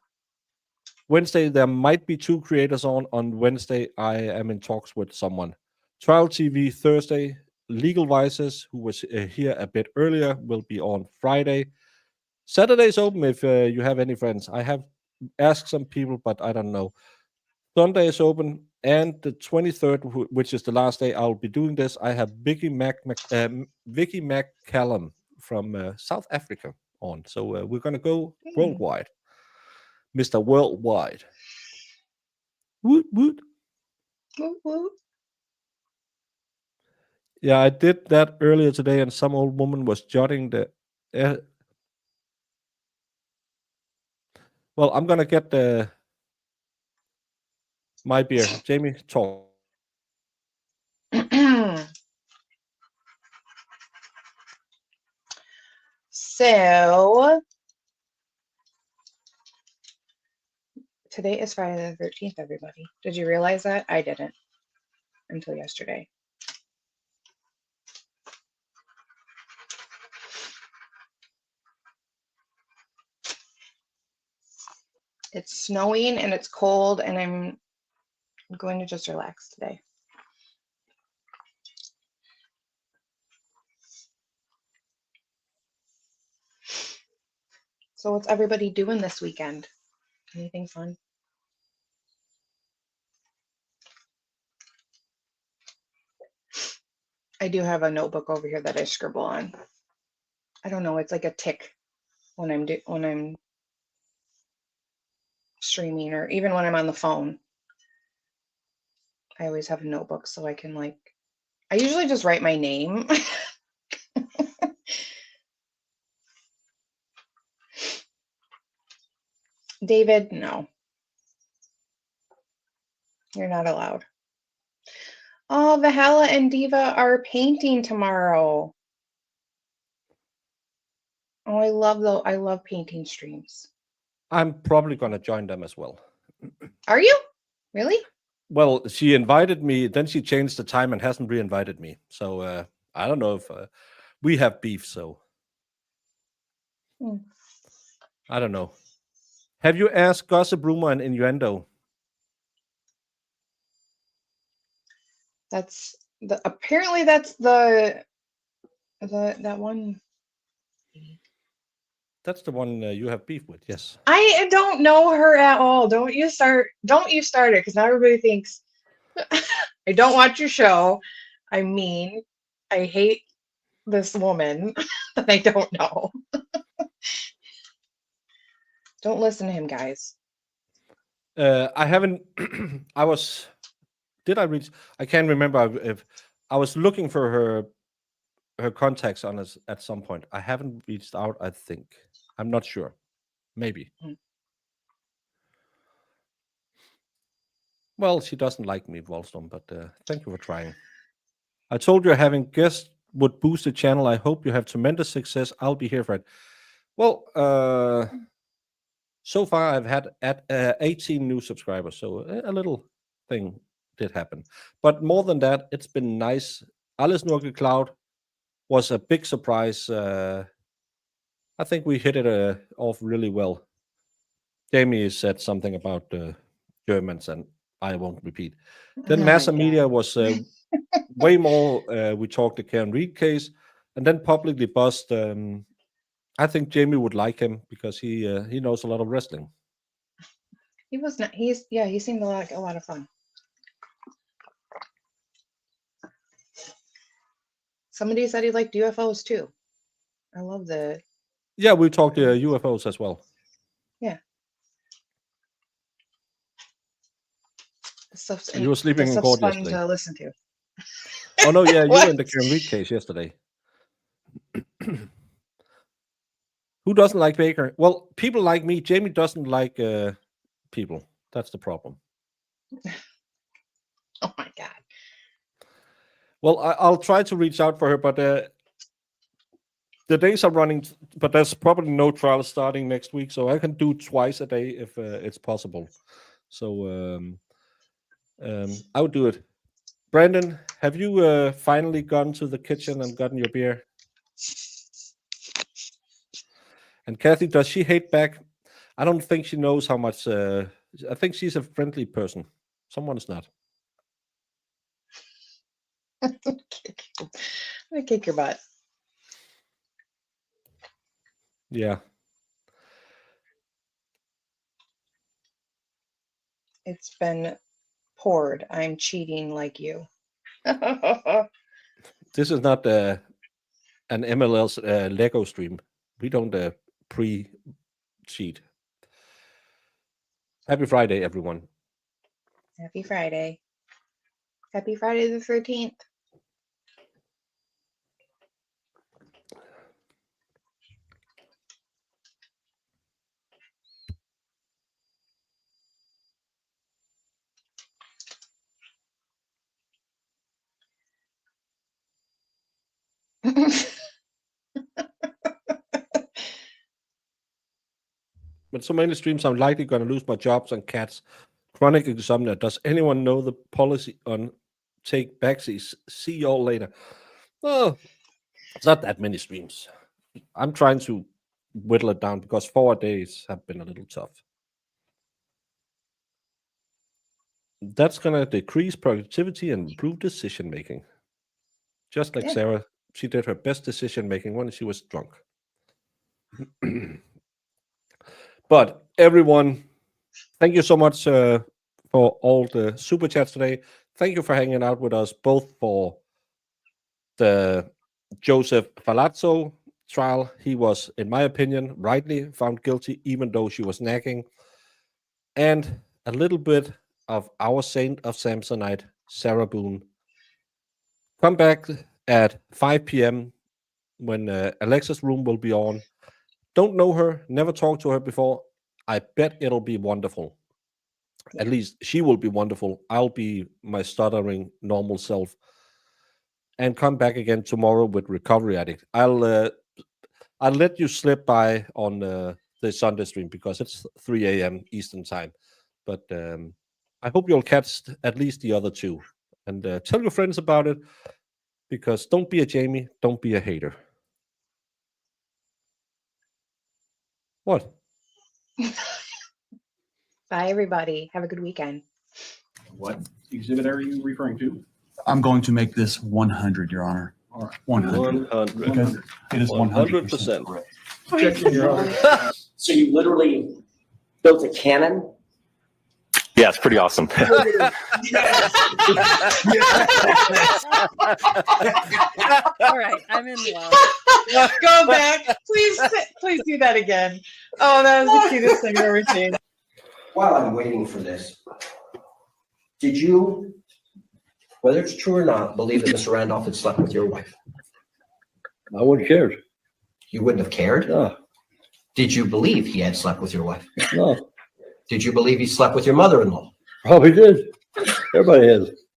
Wednesday. There might be 2 creators on Wednesday. I am in talks with someone. Trial TV Thursday, Legal Vices, who was here a bit earlier, will be on Friday. Saturday's open if you have any friends. I have asked some people, but I don't know. Sunday is open, and the 23rd, which is the last day I'll be doing this, I have Vicky McCallum from South Africa on. So we're going to go worldwide. Mr. Worldwide. Woot, woot. Woot, woot. Yeah, I did that earlier today, and some old woman was jotting the... well, I'm going to get my beer. Jamie, talk. So today is Friday the 13th, everybody. Did you realize that? I didn't until yesterday. It's snowing and it's cold, and I'm going to just relax today. So what's everybody doing this weekend? Anything fun? I do have a notebook over here that I scribble on. I don't know, it's like a tick when I'm streaming, or even when I'm on the phone. I always have a notebook so I can I usually just write my name. David, no. You're not allowed. Oh, Valhalla and Diva are painting tomorrow. Oh, I love painting streams. I'm probably gonna join them as well. Are you? Really? Well, she invited me, then she changed the time and hasn't re-invited me. So I don't know if we have beef. So Hmm. I don't know. Have you asked Gossip Rumor and Innuendo? Apparently that's that one. That's the one you have beef with. Yes. I don't know her at all. Don't you start it, because now everybody thinks I don't watch your show. I mean, I hate this woman that I don't know. Don't listen to him, guys. I haven't. I was. Did I reach? I can't remember if I was looking for her contacts on us at some point. I haven't reached out. I think. I'm not sure. Maybe. Hmm. Well, she doesn't like me, Wallstone, but thank you for trying. I told you having guests would boost the channel. I hope you have tremendous success. I'll be here for it. Well, so far I've had 18 new subscribers, so a little thing did happen. But more than that, it's been nice. Alice Norge Cloud was a big surprise. I think we hit it off really well. Jamie said something about Germans, and I won't repeat. Then Oh my Massa God. Media was way more. We talked the Karen Reed case, and then publicly buzzed. I think Jamie would like him because he knows a lot of wrestling. He was not. He seemed like a lot of fun. Somebody said he liked UFOs too. I love the. Yeah, we talked UFOs as well. Yeah. The stuff's You were sleeping in court fun yesterday. to listen to. Oh no, yeah, you were in the What? Karen Reed case yesterday. Who doesn't like Baker? Well, people like me. Jamie doesn't like people. That's the problem. Oh my God. Well, I'll try to reach out for her, but the days are running. But there's probably no trial starting next week, so I can do twice a day if it's possible. So I would do it. Brandon, have you finally gone to the kitchen and gotten your beer? And Kathy, does she hate back? I don't think she knows how much. I think she's a friendly person. Someone is not. I'm gonna kick your butt. Yeah. It's been poured. I'm cheating like you. This is not an MLL's Lego stream. We don't pre-cheat. Happy Friday, everyone. Happy Friday. Happy Friday the 13th. With so many streams, I'm likely going to lose my jobs and cats. Chronic insomnia. Does anyone know the policy on take backseats? See y'all later. Oh, it's not that many streams. I'm trying to whittle it down because 4 days have been a little tough. That's going to decrease productivity and improve decision making. Just like Sarah, she did her best decision making when she was drunk. But everyone, thank you so much for all the super chats today. Thank you for hanging out with us, both for the Joseph Palazzo trial. He was, in my opinion, rightly found guilty, even though she was nagging. And a little bit of our saint of Samsonite, Sarah Boone. Come back at 5 p.m. when Alexa's room will be on. Don't know her, never talked to her before. I bet it'll be wonderful. At least she will be wonderful. I'll be my stuttering normal self, and come back again tomorrow with Recovery Addict. I'll let you slip by on the Sunday stream because it's 3 a.m. Eastern time. But I hope you'll catch at least the other two, and tell your friends about it, because don't be a Jamie, don't be a hater. What? Bye, everybody. Have a good weekend. What exhibit are you referring to? I'm going to make this 100, Your Honor. All right. 100. 100. Because it is 100% 100%. correct. Objection, Your Honor. So you literally built a cannon? Yeah, it's pretty awesome. All right, I'm in love. Go back. Please do that again. Oh, that was the cutest thing I've ever seen. While I'm waiting for this, did you, whether it's true or not, believe that Mr. Randolph had slept with your wife? I wouldn't care. You wouldn't have cared? No, Did you believe he had slept with your wife? no, Did you believe he slept with your mother-in-law? probably did. Everybody has.